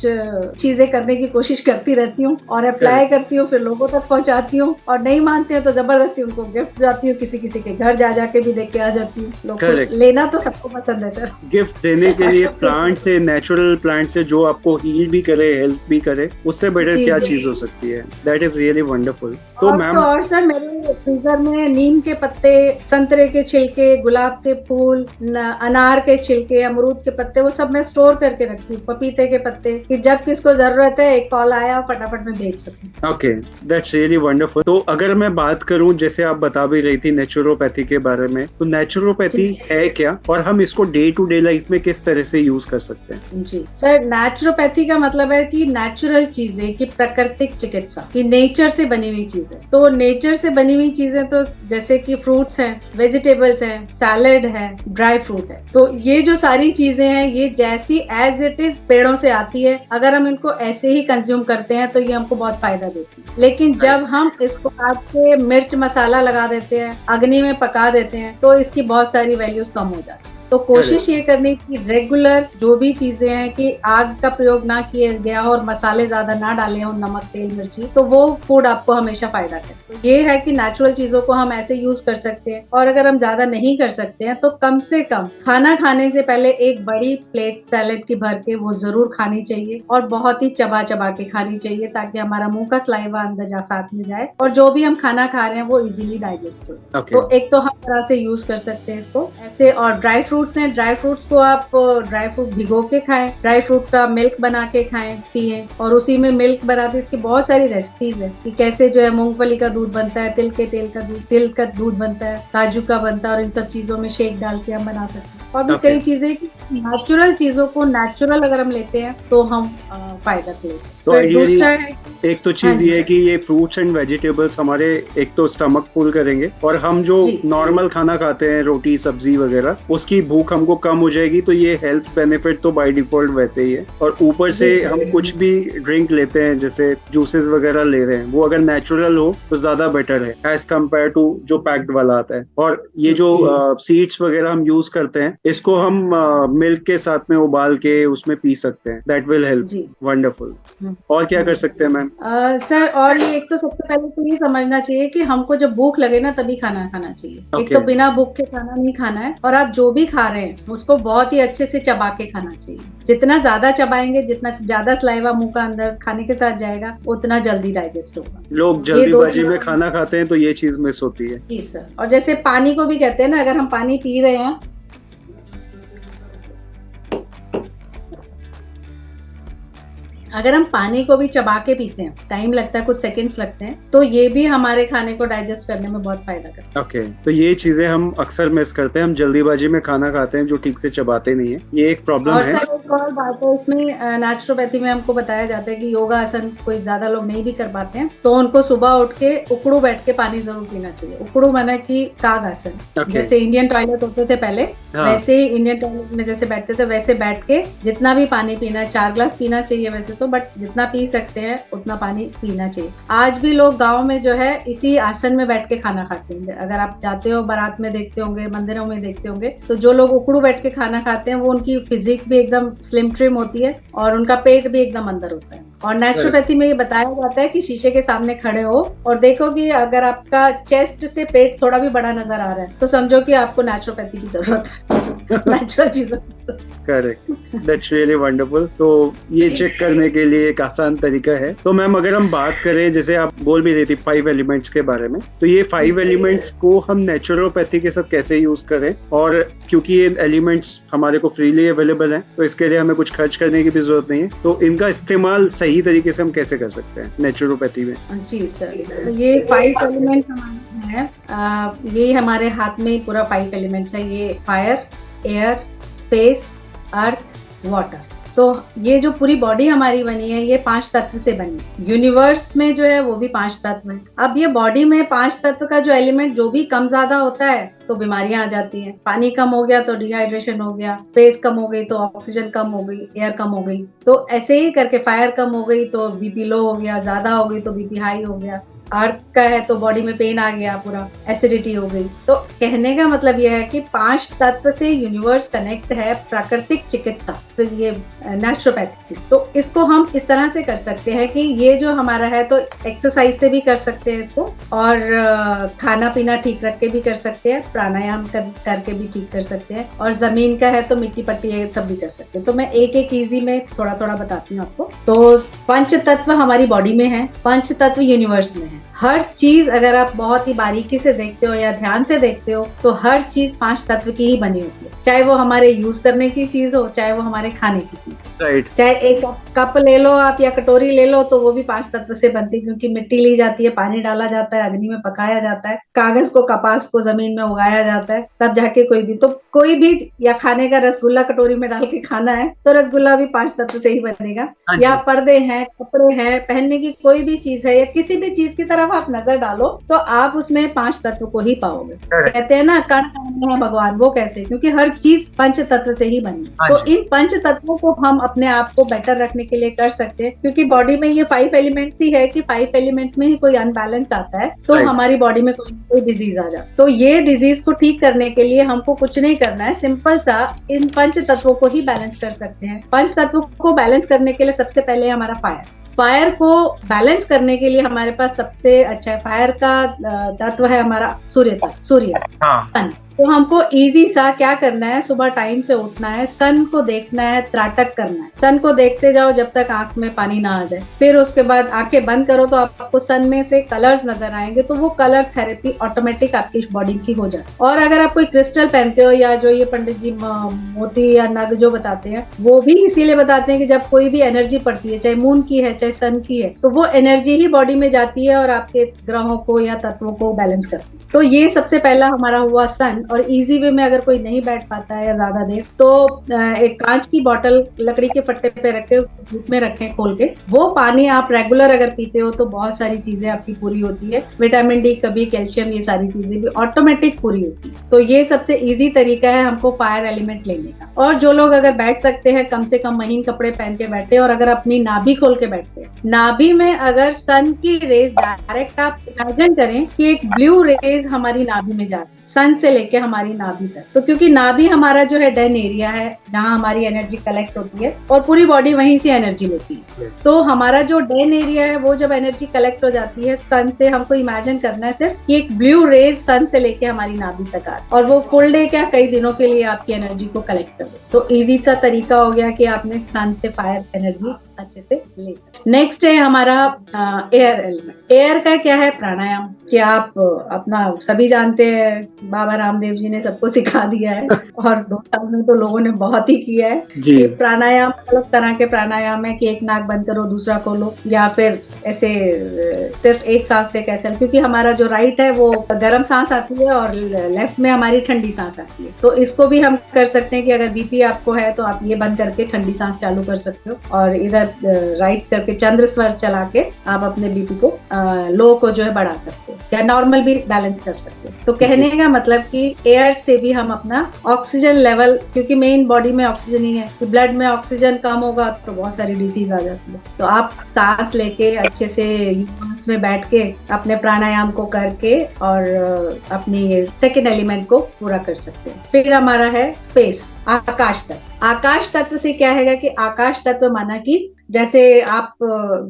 चीजें करने की कोशिश करती रहती हूँ और अप्लाई करती हूँ, फिर लोगों तक पहुंचाती हूँ, और नहीं मानते हैं तो जबरदस्ती उनको गिफ्ट जाती हूँ, किसी के घर जाके भी देख के आ जाती हूँ। लोग लेना तो सबको पसंद है सर। गिफ्ट देने के लिए प्लांट से, नेचुरल प्लांट से जो आपको हील भी करे, हेल्प भी करे, उससे बेटर क्या चीज हो सकती है। That is really wonderful. तो मैम, और सर मेरे फ्रीजर में नीम के पत्ते, संतरे के छिलके, गुलाब के फूल, अनार के छिलके, अमरूद के पत्ते, वो सब मैं स्टोर करके रखती हूँ, पपीते के पत्ते, कि जब किसको जरूरत है एक कॉल आया फटाफट में भेज सकूं। Okay, that's really wonderful. तो अगर मैं बात करूं, जैसे आप बता भी रही थी नेचुरोपैथी के बारे में, तो नेचुरोपैथी है क्या और हम इसको डे टू डे लाइफ में किस तरह से यूज कर सकते हैं? जी सर, नेचुरोपैथी का मतलब है कि नेचुरल चीजें, की प्राकृतिक चिकित्सा, की नेचर से बनी हुई चीजें। तो नेचर से बनी हुई चीजें तो जैसे कि फ्रूट्स हैं, वेजिटेबल्स हैं, सैलेड है, ड्राई फ्रूट है, तो ये जो सारी चीजें हैं ये जैसी एज इट इज पेड़ों से आती है, अगर हम इनको ऐसे ही कंज्यूम करते हैं तो ये हमको बहुत फायदा देती है। लेकिन जब हम इसको काट के मिर्च मसाला लगा देते हैं, अग्नि में पका देते हैं, तो इसकी बहुत सारी वैल्यूज कम हो जाती है। तो कोशिश ये करनी कि रेगुलर जो भी चीजें हैं कि आग का प्रयोग ना किया गया हो और मसाले ज्यादा ना डाले हो, नमक, तेल, मिर्ची, तो वो फूड आपको हमेशा फायदा करे। तो ये है कि नेचुरल चीजों को हम ऐसे यूज कर सकते हैं, और अगर हम ज्यादा नहीं कर सकते हैं तो कम से कम खाना खाने से पहले एक बड़ी प्लेट सैलेड की भर के वो जरूर खानी चाहिए, और बहुत ही चबा चबा के खानी चाहिए, ताकि हमारा मुंह का सलाइवा अंदर जा साथ में जाए और जो भी हम खाना खा रहे हैं वो इजीली डाइजेस्ट हो। तो एक तो हम तरह से यूज कर सकते हैं इसको ऐसे। और ड्राई फ्रूट्स हैं, ड्राई फ्रूट्स को आप ड्राई फ्रूट भिगो के खाएं, ड्राई फ्रूट का मिल्क बना के खाएं, पिए, और उसी में मिल्क बनाते, इसकी बहुत सारी रेसिपीज है कि कैसे जो है मूंगफली का दूध बनता है, तिल का दूध बनता है, काजू का बनता है, और इन सब चीजों में शेक डाल के हम बना सकते हैं। और भी कई चीजें कि नेचुरल चीजों को नेचुरल अगर हम लेते हैं तो हम फायदा ले सकते हैं। तो दूसरा है, एक तो चीज ये है कि ये फ्रूट्स एंड वेजिटेबल्स हमारे एक तो स्टमक फुल करेंगे, और हम जो नॉर्मल खाना खाते हैं, रोटी सब्जी वगैरह, उसकी भूख हमको कम हो जाएगी। तो ये हेल्थ बेनिफिट तो बाय डिफॉल्ट वैसे ही है। और ऊपर से हम कुछ भी ड्रिंक लेते हैं, जैसे जूसेस वगैरह ले रहे हैं, वो अगर नेचुरल हो तो ज्यादा बेटर है एज कम्पेयर टू जो पैक्ड वाला आता है। और ये जो सीड्स वगैरह हम यूज करते हैं, इसको हम मिल्क के साथ में उबाल के उसमें पी सकते हैं, दैट विल हेल्प। जी। वंडरफुल। और क्या कर सकते हैं मैम? सर और ये एक तो सबसे पहले तो ये समझना चाहिए कि हमको जब भूख लगे ना तभी खाना खाना चाहिए। एक तो Okay. बिना भूख के खाना नहीं खाना है, और आप जो भी खा रहे हैं उसको बहुत ही अच्छे से चबा के खाना चाहिए। जितना ज्यादा चबाएंगे, जितना ज्यादा सलाइवा मुंह का अंदर खाने के साथ जाएगा, उतना जल्दी डाइजेस्ट होगा। लोग ये दो जल्दीबाजी चीज में खाना खाते हैं तो ये चीज मिस होती है। जी सर। और जैसे पानी को भी कहते हैं ना, अगर हम पानी पी रहे हैं, अगर हम पानी को भी चबा के पीते हैं, टाइम लगता है, कुछ सेकंड्स लगते हैं, तो ये भी हमारे खाने को डाइजेस्ट करने में बहुत फायदा करता है। ओके, तो ये चीजें हम अक्सर मिस करते हैं, हम जल्दीबाजी में खाना खाते हैं जो ठीक से चबाते नहीं है, ये एक प्रॉब्लम और है। सर एक और बात है इसमें, नेचुरोपैथी में हमको बताया जाता है कि योगा आसन कोई ज्यादा लोग नहीं भी कर पाते हैं, तो उनको सुबह उठ के उकड़ू बैठ के पानी जरूर पीना चाहिए। उकड़ू माना कि काग आसन। Okay. जैसे इंडियन टॉयलेट होते थे पहले, हाँ। वैसे ही इंडियन टॉयलेट में जैसे बैठते थे वैसे बैठ के जितना भी पानी पीना है, 4 ग्लास पीना चाहिए वैसे तो, बट जितना पी सकते हैं उतना पानी पीना चाहिए। आज भी लोग गाँव में जो है इसी आसन में बैठ के खाना खाते हैं। अगर आप जाते हो बारात में देखते होंगे, मंदिरों में देखते होंगे, तो जो लोग उकड़ू बैठ के खाना खाते हैं वो उनकी फिजिक भी एकदम स्लिम ट्रिम होती है और उनका पेट भी एकदम अंदर होता है। और नेचुरोपैथी में ये बताया जाता है कि शीशे के सामने खड़े हो और देखो कि अगर आपका चेस्ट से पेट थोड़ा भी बड़ा नजर आ रहा है तो समझो कि आपको नेचुरोपैथी की जरूरत है। नेचुरल चीजों। Correct, that's really wonderful. तो ये चेक करने के लिए एक आसान तरीका है। तो मैम अगर हम बात करें, जैसे आप बोल भी रही थी 5 एलिमेंट्स के बारे में, तो ये 5 एलिमेंट्स को हम नेचुरोपैथी के साथ कैसे यूज करें? और क्योंकि ये एलिमेंट्स हमारे को फ्रीली अवेलेबल हैं, तो इसके लिए हमें कुछ खर्च करने की भी जरूरत नहीं है, तो इनका इस्तेमाल सही तरीके से हम कैसे कर सकते हैं नेचुरोपैथी में? जी सर, तो ये 5 एलिमेंट्स हमारे हैं। ये हमारे हाथ में पूरा 5 एलिमेंट्स है। ये फायर, एयर, स्पेस, अर्थ, वाटर। तो ये जो पूरी बॉडी हमारी बनी है ये 5 तत्व से बनी है। यूनिवर्स में जो है वो भी 5 तत्व है। अब ये बॉडी में 5 तत्व का जो एलिमेंट जो भी कम ज्यादा होता है तो बीमारियां आ जाती हैं। पानी कम हो गया तो डिहाइड्रेशन हो गया, स्पेस कम हो गई तो ऑक्सीजन कम हो गई, एयर कम हो गई, तो ऐसे ही करके फायर कम हो गई तो बीपी लो हो गया, ज्यादा हो गई तो बीपी हाई हो गया, अर्थ का है तो बॉडी में पेन आ गया, पूरा एसिडिटी हो गई। तो कहने का मतलब यह है कि 5 तत्व से यूनिवर्स कनेक्ट है, प्राकृतिक चिकित्सा, फिर ये नेचुरोपैथी। तो इसको हम इस तरह से कर सकते हैं कि ये जो हमारा है तो एक्सरसाइज से भी कर सकते हैं इसको, और खाना पीना ठीक रख के भी कर सकते हैं, प्राणायाम करके भी ठीक कर सकते हैं, और जमीन का है तो मिट्टी पट्टी ये सब भी कर सकते हैं। तो मैं एक एक इजी में थोड़ा थोड़ा बताती हूँ आपको। तो 5 तत्व हमारी बॉडी में है, 5 तत्व यूनिवर्स में है। हर चीज अगर आप बहुत ही बारीकी से देखते हो या ध्यान से देखते हो तो हर चीज 5 तत्व की ही बनी होती है, चाहे वो हमारे यूज करने की चीज हो, चाहे वो हमारे खाने की चीज, राइट। चाहे एक कप ले लो आप या कटोरी ले लो तो वो भी 5 तत्व से बनती है, क्योंकि मिट्टी ली जाती है, पानी डाला जाता है, अग्नि में पकाया जाता है, कागज को, कपास को जमीन में उगाया जाता है, तब जाके कोई भी या खाने का रसगुल्ला कटोरी में डाल के खाना है तो रसगुल्ला भी 5 तत्व से ही बनेगा। या पर्दे हैं, कपड़े हैं, पहनने की कोई भी चीज है या किसी भी चीज की तरफ आप नजर डालो तो आप उसमें 5 तत्व को ही पाओगे। कहते हैं ना कण कण में है भगवान, वो कैसे? क्योंकि हर चीज 5 तत्व से ही बनी। तो इन 5 तत्वों को हम अपने आप को बेटर रखने के लिए कर सकते हैं, क्योंकि बॉडी में ये 5 एलिमेंट्स ही है कि 5 एलिमेंट्स में ही कोई अनबैलेंस्ड आता है तो हमारी बॉडी में कोई डिजीज आ जाए। तो ये डिजीज को ठीक करने के लिए हमको कुछ नहीं करना है, सिंपल सा इन 5 तत्वों को ही बैलेंस कर सकते हैं। 5 तत्वों को बैलेंस करने के लिए सबसे पहले हमारा फायर को बैलेंस करने के लिए हमारे पास सबसे अच्छा है, फायर का तत्व है हमारा सूर्य, सन। तो हमको इजी सा क्या करना है, सुबह टाइम से उठना है, सन को देखना है, त्राटक करना है, सन को देखते जाओ जब तक आंख में पानी ना आ जाए। फिर उसके बाद आंखें बंद करो तो आपको सन में से कलर्स नजर आएंगे, तो वो कलर थेरेपी ऑटोमेटिक आपकी बॉडी की हो जाए। और अगर आप कोई क्रिस्टल पहनते हो या जो ये पंडित जी मोती या नग जो बताते हैं, वो भी इसीलिए बताते हैं कि जब कोई भी एनर्जी पड़ती है, चाहे मून की है चाहे सन की है, तो वो एनर्जी ही बॉडी में जाती है और आपके ग्रहों को या तत्वों को बैलेंस करती है। तो ये सबसे पहला हमारा हुआ सन। और इजी वे में अगर कोई नहीं बैठ पाता है या ज्यादा देर, तो एक कांच की बोतल लकड़ी के फट्टे पे रख के धूप में रखें खोल के, वो पानी आप रेगुलर अगर पीते हो तो बहुत सारी चीजें आपकी पूरी होती है, विटामिन डी, कभी कैल्शियम, ये सारी चीजें भी ऑटोमेटिक पूरी होती है। तो ये सबसे इजी तरीका है हमको फायर एलिमेंट लेने का। और जो लोग अगर बैठ सकते हैं, कम से कम महीन कपड़े पहन के बैठे, और अगर अपनी नाभि खोल के बैठते हैं, नाभि में अगर सन की रेज डायरेक्ट, आप इमेजिन करें कि एक ब्लू रेज हमारी नाभि में जाती है, सन से लेके हमारी नाभि तक। तो क्योंकि नाभि हमारा जो है डेन एरिया है जहाँ हमारी एनर्जी कलेक्ट होती है और पूरी बॉडी वहीं से एनर्जी लेती है। तो हमारा जो डेन एरिया है वो जब एनर्जी कलेक्ट हो जाती है सन से, हमको इमेजिन करना है सिर्फ कि एक ब्लू रेज सन से लेके हमारी नाभि तक आ और वो फुल डे क्या कई दिनों के लिए आपकी एनर्जी को कलेक्ट कर दे। तो इजी सा तरीका हो गया कि आपने सन से फायर एनर्जी अच्छे से ले सकते। नेक्स्ट है हमारा एयर एलिमेंट। एयर का क्या है? प्राणायाम। कि आप अपना सभी जानते हैं बाबा रामदेव जी ने सबको सिखा दिया है और 2 साल में तो लोगों ने बहुत ही किया है कि प्राणायाम अलग तरह के प्राणायाम है कि एक नाक बंद करो दूसरा खोलो, या फिर ऐसे सिर्फ एक सांस से कैसे, क्योंकि हमारा जो राइट है वो गर्म सांस आती है और लेफ्ट में हमारी ठंडी सांस आती है। तो इसको भी हम कर सकते हैं कि अगर बीपी आपको है तो आप ये बंद करके ठंडी सांस चालू कर सकते हो और इधर राइट करके चंद्र स्वर चला के आप अपने बीपी को लो को जो है बढ़ा सकते हो या नॉर्मल भी बैलेंस कर सकते हो। तो कहने का मतलब कि एयर से भी हम अपना ऑक्सीजन लेवल, क्योंकि मेन बॉडी में ऑक्सीजन ही है, कि ब्लड में ऑक्सीजन कम होगा तो बहुत सारी डिसीज आ जाती है। तो आप सांस लेके अच्छे से में बैठ के अपने प्राणायाम को करके और अपनी सेकेंड एलिमेंट को पूरा कर सकते हैं। फिर हमारा है स्पेस, आकाश तत्व। आकाश तत्व से क्या है कि आकाश तत्व माना कि जैसे आप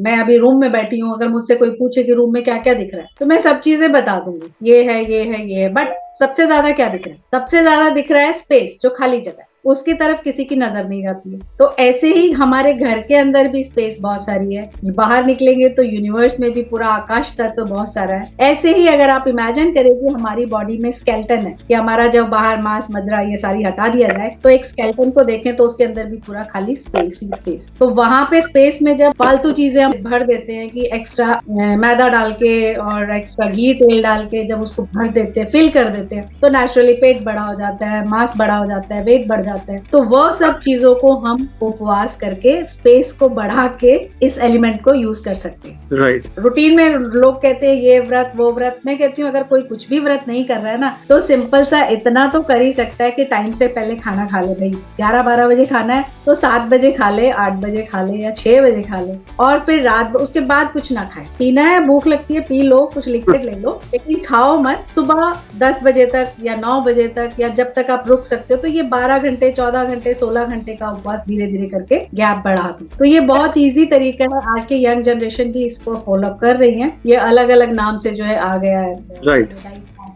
मैं अभी रूम में बैठी हूँ, अगर मुझसे कोई पूछे कि रूम में क्या क्या दिख रहा है तो मैं सब चीजें बता दूंगी, ये है ये है ये है, बट सबसे ज्यादा क्या दिख रहा है? सबसे ज्यादा दिख रहा है स्पेस, जो खाली जगह है, उसकी तरफ किसी की नजर नहीं जाती है। तो ऐसे ही हमारे घर के अंदर भी स्पेस बहुत सारी है, बाहर निकलेंगे तो यूनिवर्स में भी पूरा आकाश तत्व बहुत सारा है। ऐसे ही अगर आप इमेजिन करें कि हमारी बॉडी में स्केलेटन है, कि हमारा जब बाहर मांस मज्जा ये सारी हटा दिया जाए तो एक स्केलेटन को देखें तो उसके अंदर भी पूरा खाली स्पेस ही स्पेस। तो वहां पे स्पेस में जब फालतू चीजें हम भर देते हैं कि एक्स्ट्रा मैदा डाल के और एक्स्ट्रा घी तेल डाल के जब उसको भर देते हैं, फिल कर देते हैं, तो नेचुरली पेट बड़ा हो जाता है, मांस बड़ा हो जाता है, वेट बढ़ जाता है। तो वो सब चीजों को हम उपवास करके स्पेस को बढ़ा के इस एलिमेंट को यूज कर सकते हैं। राइट। रूटीन में लोग कहते हैं ये व्रत वो व्रत, मैं कहती हूँ अगर कोई कुछ भी व्रत नहीं कर रहा है ना तो सिंपल सा इतना तो कर ही सकता है कि टाइम से पहले खाना खा ले। भाई 11-12 बजे खाना है तो 7 बजे खा ले, 8 बजे खा ले या 6 बजे खा ले, और फिर रात उसके बाद कुछ ना खाए। पीना है, भूख लगती है पी लो, कुछ लिक्विड ले लो, लेकिन खाओ मत। सुबह 10 बजे तक या 9 बजे तक या जब तक आप रुक सकते हो। तो ये 12 घंटे 14 घंटे 16 घंटे का उपवास धीरे धीरे करके गैप बढ़ा दो। तो ये बहुत इजी तरीका है, आज के यंग जनरेशन भी इसको फॉलो कर रही है। ये अलग अलग नाम से जो है आ गया है, राइट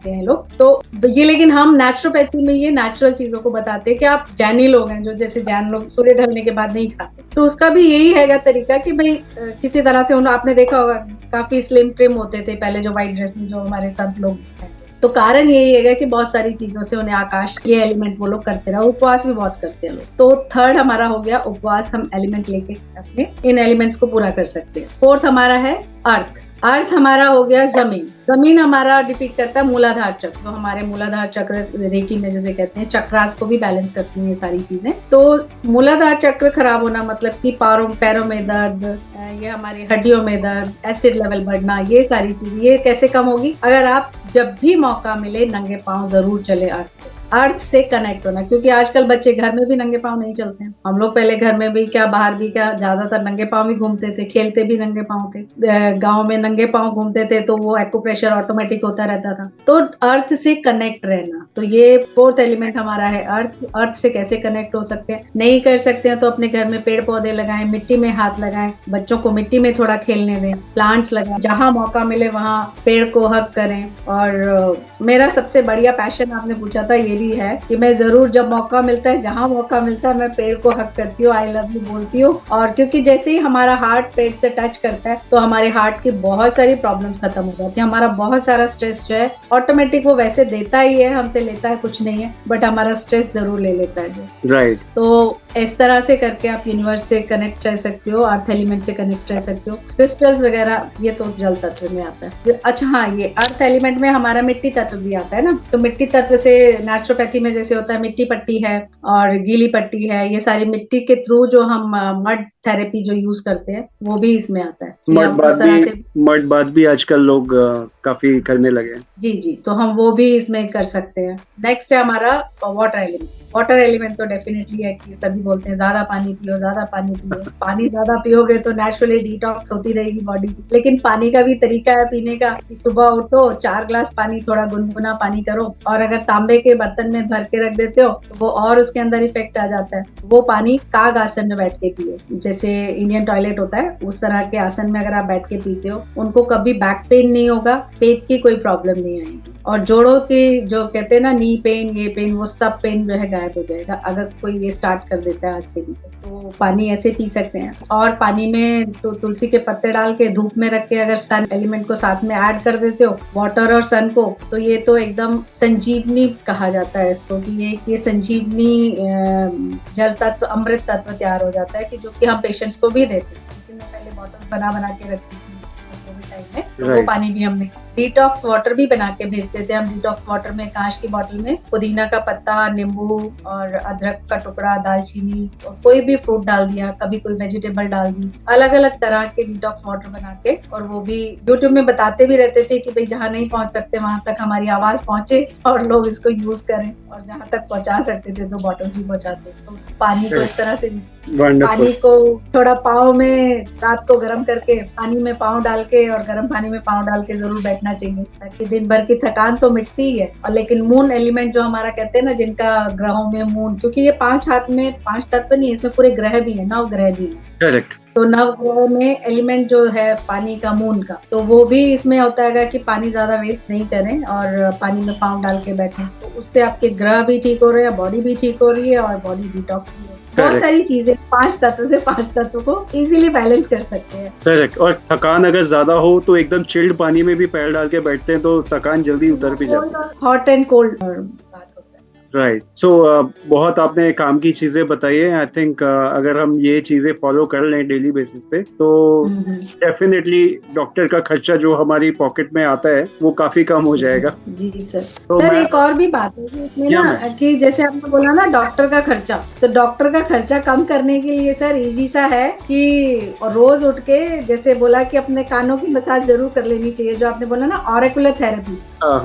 हैं लोग तो ये, लेकिन हम नेचुरोपैथी में ये नेचुरल चीजों को बताते हैं कि आप जैनी लोग हैं जो जैसे जैन लोग सूर्य ढलने के बाद नहीं खाते, तो उसका भी यही हैगा तरीका कि भाई किसी तरह से आपने देखा होगा काफी स्लिम ट्रिम होते थे पहले जो व्हाइट ड्रेस में जो हमारे संत लोग हैं। तो कारण यही है कि बहुत सारी चीजों से उन्हें आकाश ये एलिमेंट वो लोग करते रहे। उपवास भी बहुत करते हैं लोग। तो थर्ड हमारा हो गया उपवास, हम एलिमेंट लेके अपने इन एलिमेंट्स को पूरा कर सकते हैं। फोर्थ हमारा है अर्थ। अर्थ हमारा हो गया जमीन। जमीन हमारा डिपिक्ट करता है मूलाधार चक्र, जो हमारे मूलाधार चक्र रेकी में जैसे कहते हैं चक्रास को भी बैलेंस करती हैं ये सारी चीजें। तो मूलाधार चक्र खराब होना मतलब कि पैरों में दर्द, ये हमारी हड्डियों में दर्द, एसिड लेवल बढ़ना, ये सारी चीजें ये कैसे कम होगी? अगर आप जब भी मौका मिले नंगे पांव जरूर चले अर्थ से कनेक्ट होना। क्योंकि आजकल बच्चे घर में भी नंगे पांव नहीं चलते हैं। हम लोग पहले घर में भी क्या बाहर भी क्या ज्यादातर नंगे पांव ही घूमते थे, खेलते भी नंगे पांव थे, गांव में नंगे पांव घूमते थे, तो वो एक्यूप्रेशर ऑटोमेटिक होता रहता था। तो अर्थ से कनेक्ट रहना, तो ये फोर्थ एलिमेंट हमारा है अर्थ। अर्थ से कैसे कनेक्ट हो सकते हैं? नहीं कर सकते हैं तो अपने घर में पेड़ पौधे लगाएं, मिट्टी में हाथ लगाएं, बच्चों को मिट्टी में थोड़ा खेलने दें, प्लांट्स लगाएं, जहां मौका मिले वहां पेड़ को हक करें। और मेरा सबसे बढ़िया पैशन आपने पूछा था ये भी है कि मैं जरूर जब मौका मिलता है, जहां मौका मिलता है, मैं पेड़ को हक करती हूँ, आई लव यू बोलती हूँ। और क्योंकि जैसे ही हमारा हार्ट पेड़ से टच करता है तो हमारे हार्ट की बहुत सारी प्रॉब्लम्स खत्म हो जाती है। हमारा बहुत सारा स्ट्रेस जो है ऑटोमेटिक वो वैसे देता ही है, हमसे लेता है कुछ नहीं है, बट हमारा स्ट्रेस जरूर ले लेता है जो। राइट। तो इस तरह से करके आप यूनिवर्स से कनेक्ट रह सकते हो, अर्थ एलिमेंट से कनेक्ट रह सकते हो। क्रिस्टल्स वगैरह ये तो जल तत्व में आता है। अच्छा हाँ, ये अर्थ एलिमेंट में हमारा मिट्टी तत्व भी आता है ना, तो मिट्टी तत्व से नेचुरल नेचुरोपैथी में जैसे होता है मिट्टी पट्टी है और गीली पट्टी है, ये सारी मिट्टी के थ्रू जो हम मड थेरेपी जो यूज करते हैं वो भी इसमें आता है। तो ये मड हम बात उस भी तरह से मड बात भी आजकल लोग काफी करने लगे हैं। जी जी, तो हम वो भी इसमें कर सकते हैं। नेक्स्ट है हमारा वाटर एलिमेंट। वाटर एलिमेंट तो डेफिनेटली है कि सभी बोलते हैं ज्यादा पानी पियो, ज्यादा पानी पियो। पानी ज्यादा पियोगे तो नेचुरली डिटॉक्स होती रहेगी बॉडी की, लेकिन पानी का भी तरीका है पीने का कि सुबह उठो 4 ग्लास पानी, थोड़ा गुनगुना पानी करो, और अगर तांबे के बर्तन में भर के रख देते हो तो वो और उसके अंदर इफेक्ट आ जाता है। वो पानी काग आसन में बैठ के पियो, जैसे इंडियन टॉयलेट होता है उस तरह के आसन में अगर आप बैठ के पीते हो, उनको कभी बैक पेन नहीं होगा, पेट की कोई प्रॉब्लम नहीं आएगी, और जोड़ों की जो कहते हैं ना नी पेन, ये पेन, वो सब पेन जो है गायब हो जाएगा अगर कोई ये स्टार्ट कर देता है आज से भी। तो पानी ऐसे पी सकते हैं। और पानी में तो तुलसी के पत्ते डाल के धूप में रख के अगर सन एलिमेंट को साथ में ऐड कर देते हो, वाटर और सन को, तो ये तो एकदम संजीवनी कहा जाता है इसको, कि ये संजीवनी जल तत्व, अमृत तत्व तैयार हो जाता है, कि जो कि हम पेशेंट्स को भी देते हैं। क्योंकि मैं पहले बॉटल्स बना के रखती थी कोविड टाइम में, तो वो पानी भी हमने डिटॉक्स वाटर भी बना के भेज देते हैं हम। डिटॉक्स वाटर में कांच की बोतल में पुदीना का पत्ता, नींबू और अदरक का टुकड़ा, दालचीनी और कोई भी फ्रूट डाल दिया, कभी कोई वेजिटेबल डाल दी, अलग अलग तरह के डिटॉक्स वाटर बना के, और वो भी यूट्यूब में बताते भी रहते थे कि भाई जहाँ नहीं पहुंच सकते वहां तक हमारी आवाज पहुंचे और लोग इसको यूज करें, और जहाँ तक पहुंचा सकते थे तो बॉटल्स भी पहुंचाते। तो पानी को इस तरह से, पानी को थोड़ा पाँव में रात को गर्म करके पानी में पाँव डाल के और गर्म पानी में पाँव डाल के जरूर बैठना चाहिए, ताकि दिन भर की थकान तो मिटती ही है। और लेकिन मून एलिमेंट जो हमारा कहते हैं ना, जिनका ग्रहों में मून, क्योंकि ये 5 हाथ में 5 तत्व नहीं है, इसमें पूरे ग्रह भी है, 9 ग्रह भी है। करेक्ट। तो नवग्रह में एलिमेंट जो है पानी का, मून का, तो वो भी इसमें होता है कि पानी ज्यादा वेस्ट नहीं करें और पानी में पाँव डाल के बैठें, तो उससे आपके ग्रह भी ठीक हो रहे हैं, बॉडी भी ठीक हो रही है और बॉडी डिटॉक्स भी हो रही है। बहुत सारी चीजें 5 तत्व से 5 तत्व को इजीली बैलेंस कर सकते हैं। करेक्ट। और थकान अगर ज्यादा हो तो एकदम चिल्ड पानी में भी पैर डाल के बैठते हैं तो थकान जल्दी उतर भी जाती है। हॉट एंड कोल्ड बात होता है। राइट। सो बहुत आपने काम की चीजें बताई है। आई थिंक अगर हम ये चीजें फॉलो कर लें डेली बेसिस पे तो डेफिनेटली डॉक्टर का खर्चा जो हमारी पॉकेट में आता है वो काफी कम हो जाएगा। जी सर। तो सर एक और भी बात है इसमें ना, कि जैसे आपने बोला ना डॉक्टर का खर्चा, तो डॉक्टर का खर्चा कम करने के लिए सर इजी सा है कि रोज उठ के, जैसे बोला कि अपने कानों की मसाज जरूर कर लेनी चाहिए, जो आपने बोला ना auricular therapy.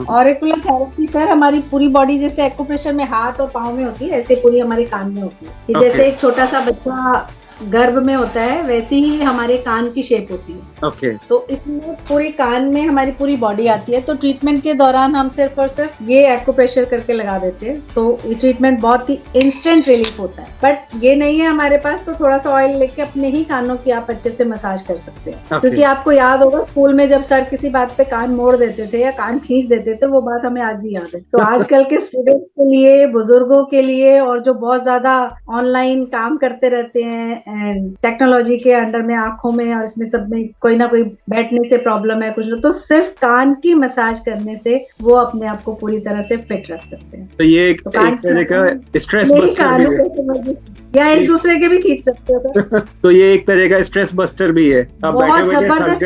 Auricular therapy sir हमारी पूरी बॉडी, जैसे एक्यूप्रेशर में हाथ और पाँव में होती है, ऐसे पूरी हमारे कान में होती है। कि जैसे एक छोटा सा बच्चा गर्भ में होता है, वैसे ही हमारे कान की शेप होती है। ओके। तो इसमें पूरे कान में हमारी पूरी बॉडी आती है। तो ट्रीटमेंट के दौरान हम सिर्फ और सिर्फ ये एक्यूप्रेशर करके लगा देते हैं, तो ये ट्रीटमेंट बहुत ही इंस्टेंट रिलीफ होता है। बट ये नहीं है हमारे पास, तो थोड़ा सा ऑयल लेके अपने ही कानों की आप अच्छे से मसाज कर सकते हैं। क्योंकि आपको याद होगा स्कूल में जब सर किसी बात पे कान मोड़ देते थे या कान खींच देते थे, वो बात हमें आज भी याद है। तो आजकल के स्टूडेंट्स के लिए, बुजुर्गों के लिए, और जो बहुत ज्यादा ऑनलाइन काम करते रहते हैं एंड टेक्नोलॉजी के अंडर में, आंखों में और इसमें सब में कोई ना कोई बैठने से प्रॉब्लम है कुछ ना, तो सिर्फ कान की मसाज करने से वो अपने आप को पूरी तरह से फिट रख सकते हैं। तो ये एक तरह का स्ट्रेस बस्टर भी है, या एक दूसरे के भी खींच सकते हो सर। तो ये एक तरह का स्ट्रेस बस्टर भी है। आप बहुत जबरदस्त,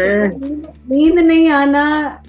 नींद नहीं आना,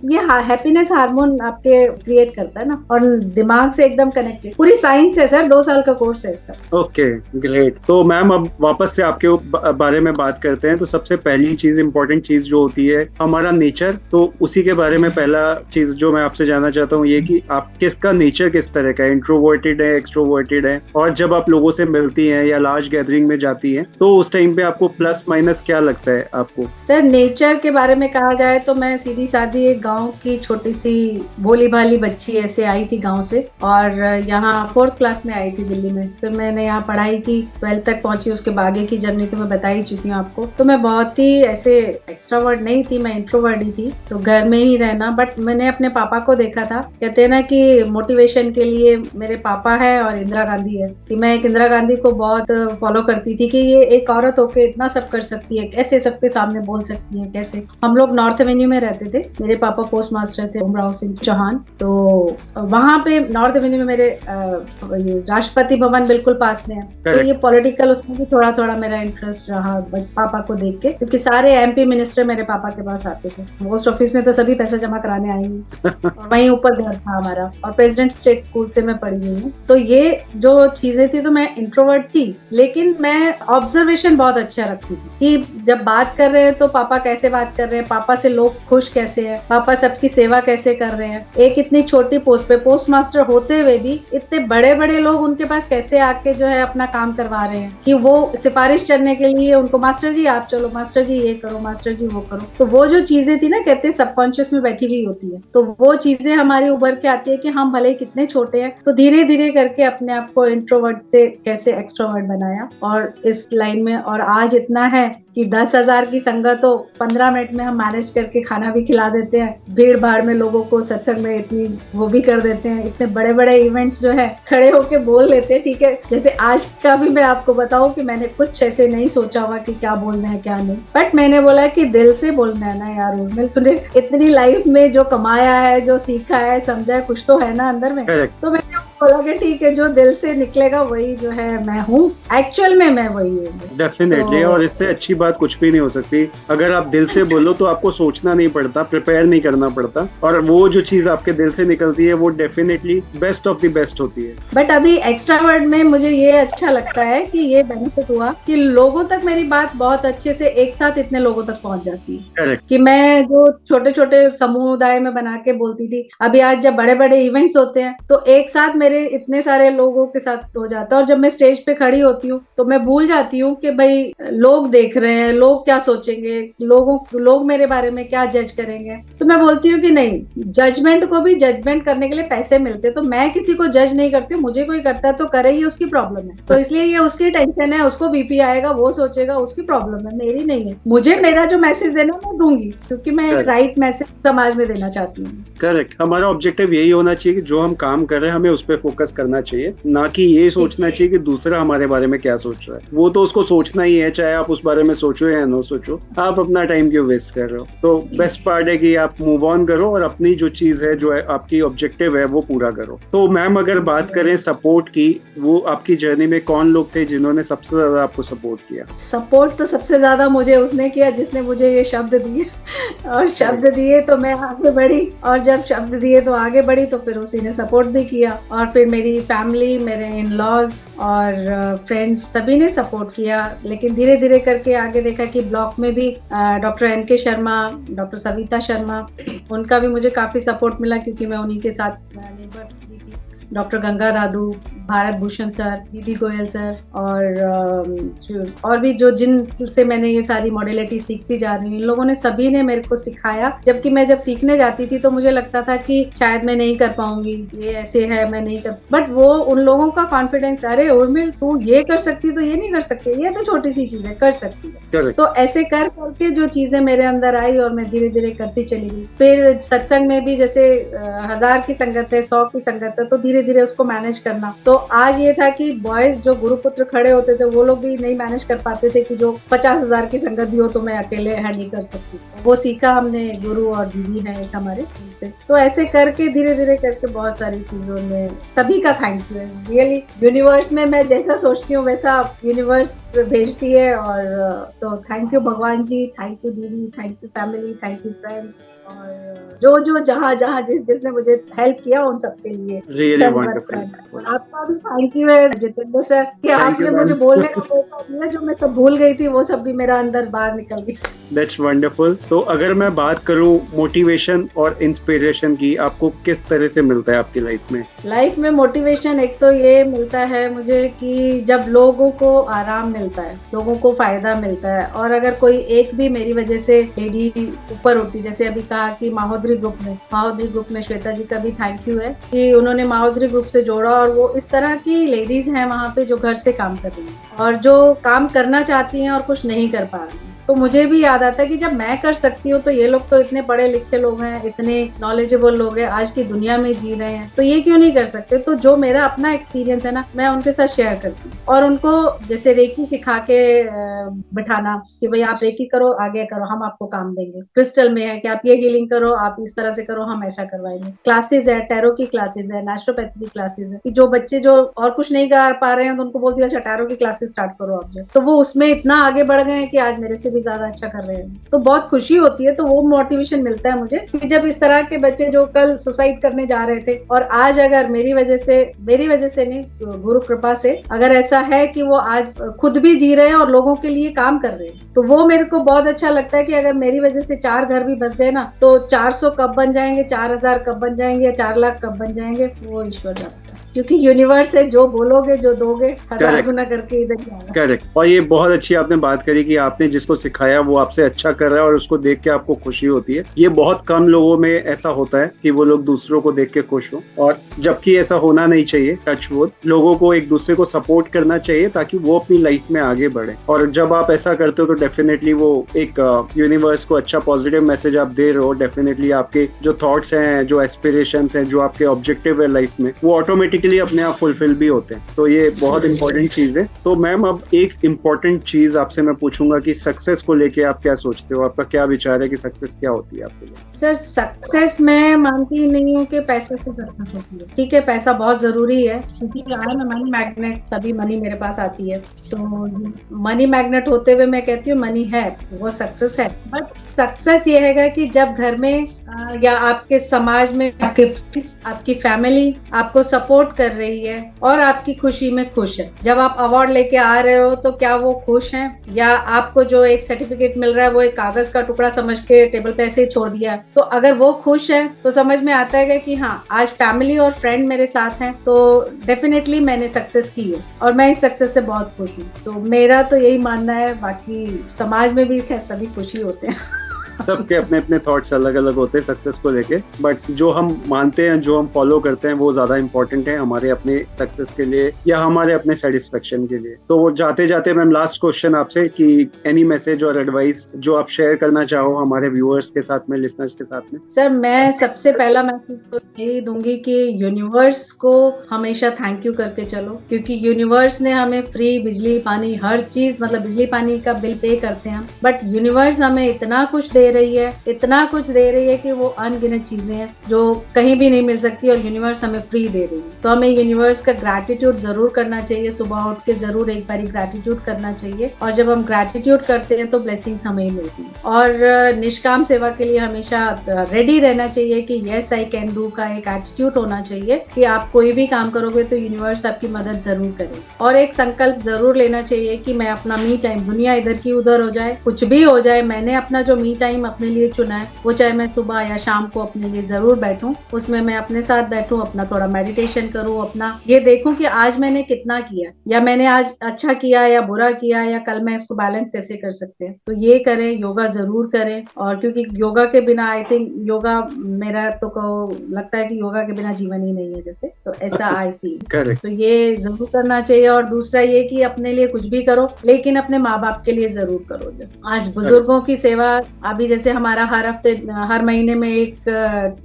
ये हैप्पीनेस हार्मोन आपके क्रिएट करता है ना, और दिमाग से एकदम कनेक्टेड। पूरी साइंस है सर, 2 साल का कोर्स है इसका। Okay great. तो मैम अब वापस से आपके बारे में बात करते हैं। तो सबसे पहली चीज, इंपॉर्टेंट चीज जो होती है हमारा नेचर, तो उसी के बारे में पहला चीज जो मैं आपसे जानना चाहता हूँ ये कि आप किसका नेचर किस तरह का है, इंट्रोवर्टेड है, एक्सट्रोवर्टेड है, और जब आप लोगों से मिलती हैं या लार्ज गैदरिंग में जाती हैं तो उस टाइम पे आपको प्लस माइनस क्या लगता है आपको? सर नेचर के बारे में कहा जाए तो मैं सीधी सादी एक गांव की छोटी सी भोली भाली बच्ची ऐसे आई थी गांव से, और यहाँ 4th क्लास में आई थी दिल्ली में। फिर मैंने यहाँ पढ़ाई की, 12th तक पहुंची, उसके आगे की जर्नी तो मैं बता ही चुकी हूँ आपको। तो मैं बहुत ही ऐसे एक्स्ट्रावर्ट नहीं थी, मैं इंट्रोवर्ट ही थी, तो घर में ही रहना। बट मैंने अपने पापा को देखा था, कहते हैं ना कि मोटिवेशन के लिए मेरे पापा है और इंदिरा गांधी है, कि मैं एक इंदिरा गांधी को बहुत बहुत फॉलो करती थी कि ये एक औरत होके इतना सब कर सकती है, कैसे सबके सामने बोल सकती है, कैसे। हम लोग नॉर्थ एवेन्यू में रहते थे, मेरे पापा पोस्ट मास्टर थे उमराव सिंह चौहान, तो वहां पे नॉर्थ एवेन्यू में मेरे ये राष्ट्रपति भवन बिल्कुल पास में है। तो ये पॉलिटिकल उसमें भी थोड़ा थोड़ा मेरा इंटरेस्ट रहा पापा को देख के, क्योंकि सारे एमपी मिनिस्टर मेरे पापा के पास आते थे। पोस्ट ऑफिस में तो सभी पैसा जमा कराने आएंगे और वहीं ऊपर घर था हमारा, और प्रेसिडेंट स्टेट स्कूल से मैं पढ़ी हुई हूँ। तो ये जो चीजें थी, तो मैं इंट्रोवर्ट थी, लेकिन मैं ऑब्जर्वेशन बहुत अच्छा रखती थी कि जब बात कर रहे हैं तो पापा कैसे बात कर रहे हैं, पापा से लोग खुश कैसे हैं, पापा सबकी सेवा कैसे कर रहे हैं। एक इतनी छोटी पोस्ट पे पोस्ट मास्टर होते हुए भी इतने बड़े बड़े लोग उनके पास कैसे आके जो है अपना काम करवा रहे हैं, कि वो सिफारिश करने के लिए उनको, मास्टर जी आप चलो, मास्टर जी ये करो, मास्टर जी वो करो। तो वो जो चीजें थी ना, कहते हैं सबकॉन्शियस में बैठी हुई होती है, तो वो चीजें हमारी उभर के आती है कि हम भले कितने छोटे हैं, तो धीरे धीरे करके अपने आप को इंट्रोवर्ट से कैसे एक्सट्रोवर्ट बनाया और इस लाइन में। और आज इतना है कि 10,000 की संगत तो 15 मिनट में हम मैनेज करके खाना भी खिला देते हैं, भीड़ भाड़ में लोगों को सत्संग में इतनी वो भी कर देते हैं, इतने बड़े बड़े इवेंट्स जो है खड़े होके बोल लेते हैं। ठीक है, जैसे आज का भी मैं आपको बताऊं कि मैंने कुछ ऐसे नहीं सोचा हुआ कि क्या बोलना है क्या नहीं, बट मैंने बोला कि दिल से बोलना है ना यार उर्मिल, तूने इतनी लाइफ में जो कमाया है, जो सीखा है, समझा है, कुछ तो है ना अंदर में। तो मैंने बोला कि ठीक है, जो दिल से निकलेगा वही जो है मैं हूँ, एक्चुअल में मैं वही हूँ। डेफिनेटली। और इससे अच्छी बात कुछ भी नहीं हो सकती। अगर आप दिल से बोलो तो आपको सोचना नहीं पड़ता, प्रिपेयर नहीं करना पड़ता, और वो जो चीज आपके दिल से निकलती है वो definitely best of the best होती है। बट अभी एक्स्ट्रावर्ट में मुझे ये अच्छा लगता है कि ये बेनिफिट हुआ कि लोगों तक मेरी बात बहुत अच्छे से एक साथ इतने लोगों तक पहुंच जाती है। करेक्ट। कि मैं जो छोटे छोटे समुदाय में बना के बोलती थी, अभी आज जब बड़े बड़े इवेंट्स होते हैं तो एक साथ मेरे इतने सारे लोगों के साथ हो जाता है, और जब मैं स्टेज पे खड़ी होती हूँ तो मैं भूल जाती हूँ कि भाई लोग देख रहे हैं, लोग क्या सोचेंगे, लोग मेरे बारे में क्या जज करेंगे। तो मैं बोलती हूँ कि नहीं, जजमेंट को भी जजमेंट करने के लिए पैसे मिलते, तो मैं किसी को जज नहीं करती हूँ, मुझे कोई करता है तो करे, ही उसकी प्रॉब्लम है। तो इसलिए ये उसकी टेंशन है, उसको बीपी आएगा, वो सोचेगा, उसकी प्रॉब्लम है, मेरी नहीं है। मुझे मेरा जो मैसेज देना मैं दूंगी, क्योंकि मैं एक राइट मैसेज समाज में देना चाहती हूँ। करेक्ट। हमारा ऑब्जेक्टिव यही होना चाहिए कि जो हम काम कर रहे हैं हमें उस पर फोकस करना चाहिए, ना कि ये सोचना चाहिए कि दूसरा हमारे बारे में क्या सोच रहा है। वो तो उसको सोचना ही है, चाहे आप उस बारे में सोचो या ना सोचो, आप अपना टाइम क्यों वेस्ट कर रहे हो। तो बेस्ट पार्ट है कि आप मूव ऑन करो और अपनी जो चीज है, जो है आपकी ऑब्जेक्टिव है, वो पूरा करो। तो मैम अगर बात करें सपोर्ट की, वो आपकी जर्नी में कौन लोग थे जिन्होंने सबसे ज्यादा आपको सपोर्ट किया? सपोर्ट तो सबसे ज्यादा मुझे उसने किया जिसने मुझे ये शब्द दिए, और शब्द दिए तो मैं आगे बढ़ी, और जब शब्द दिए तो आगे बढ़ी, तो फिर उसी ने सपोर्ट भी किया। और फिर मेरी फैमिली, मेरे इन लॉज और फ्रेंड्स सभी ने सपोर्ट किया। लेकिन धीरे धीरे करके आगे देखा कि ब्लॉक में भी doctor NK Sharma, doctor Savita Sharma, उनका भी मुझे काफी सपोर्ट मिला, क्योंकि मैं उन्हीं के साथ नेबर भी थी। डॉक्टर गंगा दादू, भारत भूषण सर, बीबी गोयल सर, और भी जो जिन से मैंने ये सारी मॉडलिटी सीखती जा रही हूँ, इन लोगों ने सभी ने मेरे को सिखाया। जबकि मैं जब सीखने जाती थी तो मुझे लगता था कि शायद मैं नहीं कर पाऊंगी, ये ऐसे है, मैं नहीं कर, बट वो उन लोगों का कॉन्फिडेंस, अरे उर्मिल तू ये कर सकती, तो ये नहीं कर सकती, ये तो छोटी सी चीज है, कर सकती है। तो ऐसे कर करके जो चीजें मेरे अंदर आई और मैं धीरे धीरे करती चली गई। फिर सत्संग में भी जैसे 1000 की संगत है, 100 की संगत है, तो धीरे धीरे उसको मैनेज करना। तो आज ये था कि बॉयज जो गुरुपुत्र खड़े होते थे वो लोग भी नहीं मैनेज कर पाते थे कि जो 50,000 की संगत भी हो तो मैं अकेले हैंडल कर सकती। वो सीखा हमने, गुरु और दीदी है एक हमारे से। तो ऐसे करके धीरे धीरे करके बहुत सारी चीजों में सभी का थैंक यू है रियली। यूनिवर्स में मैं जैसा सोचती हूँ वैसा यूनिवर्स भेजती है, और तो थैंक यू भगवान जी, थैंक यू दीदी, thank you family, thank you friends, और जो जहाँ जहाँ जिसने मुझे हेल्प किया उन सबके लिए आपका भी थैंक यू है जितेंद्र सर, कि आपने मुझे बोलने का मौका दिया, जो मैं सब भूल गई थी वो सब भी मेरा अंदर बाहर निकल गया। That's wonderful. तो अगर मैं बात करूं मोटिवेशन और इंस्पिरेशन की, आपको किस तरह से मिलता है आपकी लाइफ में? लाइफ में मोटिवेशन एक तो ये मिलता है मुझे कि जब लोगों को आराम मिलता है, लोगों को फायदा मिलता है, और अगर कोई एक भी मेरी वजह से लेडी ऊपर उठती, जैसे अभी कहा कि माहोद्री ग्रुप में श्वेता जी का भी थैंक यू है कि उन्होंने माहोद्री ग्रुप से जोड़ा, और वो इस तरह की लेडीज हैं वहाँ पे जो घर से काम कर रही हैं और जो काम करना चाहती हैं और कुछ नहीं कर पा रही हैं। तो मुझे भी याद आता है कि जब मैं कर सकती हूँ तो ये लोग तो इतने पढ़े लिखे लोग हैं, इतने नॉलेजेबल लोग हैं, आज की दुनिया में जी रहे हैं, तो ये क्यों नहीं कर सकते। तो जो मेरा अपना एक्सपीरियंस है ना, मैं उनके साथ शेयर करती हूँ, और उनको जैसे रेकी सिखा के बिठाना कि भाई आप रेकी करो, आगे करो, हम आपको काम देंगे। क्रिस्टल में है कि आप ये हीलिंग करो, आप इस तरह से करो, हम ऐसा करवाएंगे। क्लासेस है, टैरो की क्लासेस है, नेचुरोपैथी की क्लासेस है, कि जो बच्चे जो और कुछ नहीं कर पा रहे हैं तो उनको बोल दिया अच्छा टैरो की क्लासेस स्टार्ट करो आप जो, तो वो उसमें इतना आगे बढ़ गए हैं कि आज मेरे से भी ज्यादा अच्छा कर रहे हैं। तो बहुत खुशी होती है, तो वो मोटिवेशन मिलता है मुझे कि जब इस तरह के बच्चे जो कल सुसाइड करने जा रहे थे और आज अगर मेरी वजह से नहीं, गुरु कृपा से अगर ऐसा है कि वो आज खुद भी जी रहे हैं और लोगों के लिए काम कर रहे हैं, तो वो मेरे को बहुत अच्छा लगता है कि अगर मेरी वजह से 4 घर भी बस गए ना, तो 400 कब बन जाएंगे, 4000 कब बन जाएंगे, या 4 लाख कब बन जाएंगे, वो ईश्वर जानता है। क्योंकि यूनिवर्स है, जो बोलोगे जो दोगे 1000 गुना करके इधर ही आएगा। करेक्ट। और ये बहुत अच्छी आपने बात करी कि आपने जिसको सिखाया वो आपसे अच्छा कर रहा है और उसको देख के आपको खुशी होती है। ये बहुत कम लोगों में ऐसा होता है कि वो लोग दूसरों को देख के खुश हो, और जबकि ऐसा होना नहीं चाहिए। टच वुड, लोगों को एक दूसरे को सपोर्ट करना चाहिए ताकि वो अपनी लाइफ में आगे बढ़े। और जब आप ऐसा करते हो तो डेफिनेटली वो एक यूनिवर्स को अच्छा पॉजिटिव मैसेज आप दे रहे हो। डेफिनेटली आपके जो थॉट्स हैं, जो एस्पिरेशंस हैं, जो आपके ऑब्जेक्टिव है लाइफ में, वो ऑटोमेटिकली अपने आप फुलफिल भी होते हैं। तो ये बहुत इंपॉर्टेंट चीज है। तो मैम अब एक इम्पॉर्टेंट चीज आपसे मैं पूछूंगा कि सक्सेस को लेके आप क्या सोचते हो, आपका क्या विचार है कि सक्सेस क्या होती है आपके लिए? सर सक्सेस मैं मानती नहीं हूँ कि पैसे से सक्सेस होती है। ठीक है, पैसा बहुत जरूरी है क्योंकि आई एम मनी मैग्नेट, तभी मनी मेरे पास आती है। तो मनी मैग्नेट होते हुए मैं कहती हूँ मनी है वो सक्सेस है। बट सक्सेस ये है कि जब घर में या आपके समाज में आपके फ्रेंड्स, आपकी फैमिली आपको सपोर्ट कर रही है और आपकी खुशी में खुश है। जब आप अवार्ड लेके आ रहे हो तो क्या वो खुश हैं, या आपको जो एक सर्टिफिकेट मिल रहा है वो एक कागज का टुकड़ा समझ के टेबल पे ऐसे ही छोड़ दिया। तो अगर वो खुश है तो समझ में आता है कि हाँ आज फैमिली और फ्रेंड मेरे साथ हैं, तो डेफिनेटली मैंने सक्सेस की है और मैं इस सक्सेस से बहुत खुश हूँ। तो मेरा तो यही मानना है। बाकी समाज में भी खैर सभी खुशी होते हैं। सबके अपने अपने थॉट्स अलग अलग होते हैं सक्सेस को लेके, बट जो हम मानते हैं, जो हम फॉलो करते हैं, वो ज्यादा इंपॉर्टेंट है हमारे अपने सक्सेस के लिए या हमारे अपने सेटिस्फेक्शन के लिए। तो जाते जाते मैम लास्ट क्वेश्चन आपसे कि एनी मैसेज और एडवाइस जो आप शेयर करना चाहो हमारे व्यूअर्स के साथ में, लिसनर्स के साथ में। सर मैं सबसे पहला मैसेज तो यही दूंगी कि यूनिवर्स को हमेशा थैंक यू करके चलो, क्योंकि यूनिवर्स ने हमें फ्री बिजली पानी हर चीज, मतलब बिजली पानी का बिल पे करते हैं, बट यूनिवर्स हमें इतना कुछ दे रही है, इतना कुछ दे रही है कि वो अनगिनत चीजें हैं जो कहीं भी नहीं मिल सकती और यूनिवर्स हमें फ्री दे रही है। तो हमें यूनिवर्स का ग्रैटिट्यूड जरूर करना चाहिए। सुबह उठ के जरूर एक बार ग्रैटिट्यूड करना चाहिए, और जब हम ग्रैटिट्यूड करते हैं तो ब्लेसिंग्स हमें मिलती है। और निष्काम सेवा के लिए हमेशा रेडी रहना चाहिए कि यस आई कैन डू का एक एटीट्यूड होना चाहिए कि आप कोई भी काम करोगे तो यूनिवर्स आपकी मदद जरूर करे। और एक संकल्प जरूर लेना चाहिए कि मैं अपना मी टाइम, दुनिया इधर की उधर हो जाए, कुछ भी हो जाए, मैंने अपना जो मी टाइम अपने लिए चुना है, वो चाहे मैं सुबह या शाम को अपने लिए जरूर बैठूं, उसमें मैं अपने साथ बैठूं, अपना थोड़ा मेडिटेशन करूं, अपना ये देखूं कि आज मैंने कितना किया, या मैंने आज अच्छा किया या बुरा किया, या कल मैं इसको बैलेंस कैसे कर सकते हैं। तो ये करें, योगा जरूर करें। और क्योंकि योगा के बिना आई थिंक योगा मेरा तो लगता है कि योगा के बिना जीवन ही नहीं है जैसे, तो ऐसा आई फील। तो ये जरूर करना चाहिए। और दूसरा ये कि अपने लिए कुछ भी करो लेकिन अपने माँ बाप के लिए जरूर करो। आज बुजुर्गों की सेवा, अभी जैसे हमारा हर हफ्ते हर महीने में एक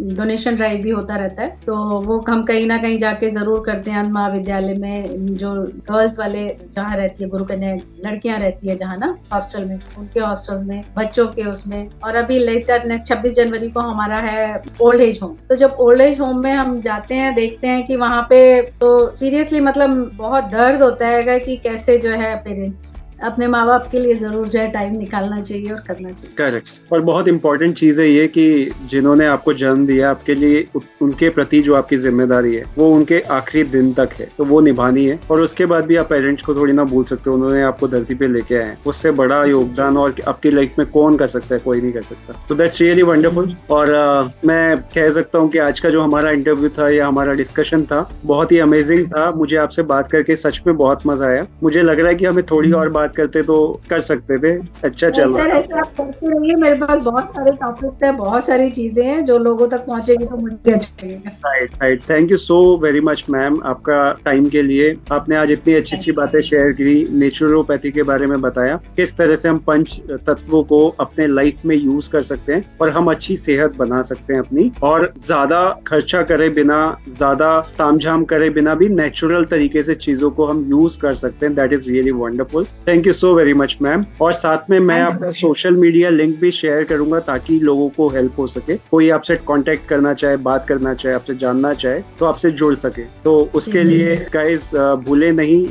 डोनेशन ड्राइव भी होता रहता है, तो वो हम कहीं ना कहीं जाके जरूर करते हैं। महाविद्यालय में जो गर्ल्स वाले जहाँ रहती है, गुरु कन्या लड़कियां रहती है जहाँ ना हॉस्टल में, उनके हॉस्टल्स में, बच्चों के उसमें। और अभी लेटर 26 जनवरी को हमारा है ओल्ड एज होम। तो जब ओल्ड एज होम में हम जाते हैं, देखते हैं कि वहाँ पे तो सीरियसली मतलब बहुत दर्द होता है कि कैसे जो है पेरेंट्स अपने माँ बाप के लिए जरूर जो है टाइम निकालना चाहिए और करना चाहिए। करेक्ट। और बहुत इंपॉर्टेंट चीज है ये कि जिन्होंने आपको जन्म दिया, आपके लिए उनके प्रति जो आपकी जिम्मेदारी है वो उनके आखिरी दिन तक है, तो वो निभानी है। और उसके बाद भी आप पेरेंट्स को थोड़ी ना भूल सकते, उन्होंने आपको धरती पे लेके आए हैं, उससे बड़ा योगदान और आपकी लाइफ में कौन कर सकता है, कोई नहीं कर सकता। तो दैट्स रियली वंडरफुल। और मैं कह सकता हूँ कि आज का जो हमारा इंटरव्यू था या हमारा डिस्कशन था बहुत ही अमेजिंग था। मुझे आपसे बात करके सच में बहुत मजा आया। मुझे लग रहा है कि हमें थोड़ी और बात बात करते तो कर सकते थे। अच्छा नहीं चल सर, रहा ऐसे आप करते रहिए, मेरे पास बहुत सारे टॉपिक्स हैं, बहुत सारी चीजें हैं जो लोगों तक पहुंचेगी तो मुझे अच्छा लगेगा। Right right. Thank you so very much ma'am, आपका टाइम के लिए। आपने आज इतनी अच्छी अच्छी बातें शेयर की, नेचुरोपैथी के बारे में बताया, किस तरह से हम पंच तत्वों को अपने लाइफ में यूज कर सकते हैं और हम अच्छी सेहत बना सकते हैं अपनी, और ज्यादा खर्चा करे बिना, ज्यादा तामझाम करे बिना भी नेचुरल तरीके से चीजों को हम यूज कर सकते हैं। That is really wonderful. Thank you so very much ma'am. और साथ में मैं थैंक आपका यू। सोशल मीडिया लिंक भी शेयर करूंगा ताकि लोगों को हेल्प हो सके। कोई आपसे कांटेक्ट करना चाहे, बात करना चाहे, आपसे जानना चाहे तो आपसे जुड़ सके। तो जी उसके सर। लिए गाइस भूले नहीं,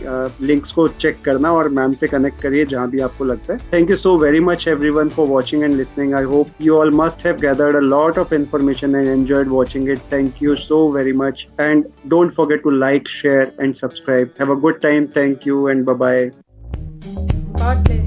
लिंक्स को चेक करना और मैम से कनेक्ट करिए जहां भी आपको लगता है। Thank you so very much everyone for watching and listening. I hope you all must have gathered a lot of information and enjoyed watching it. Thank you so very much. And don't forget to like, share, and subscribe. Have a good time. Thank you and bye bye. God bless.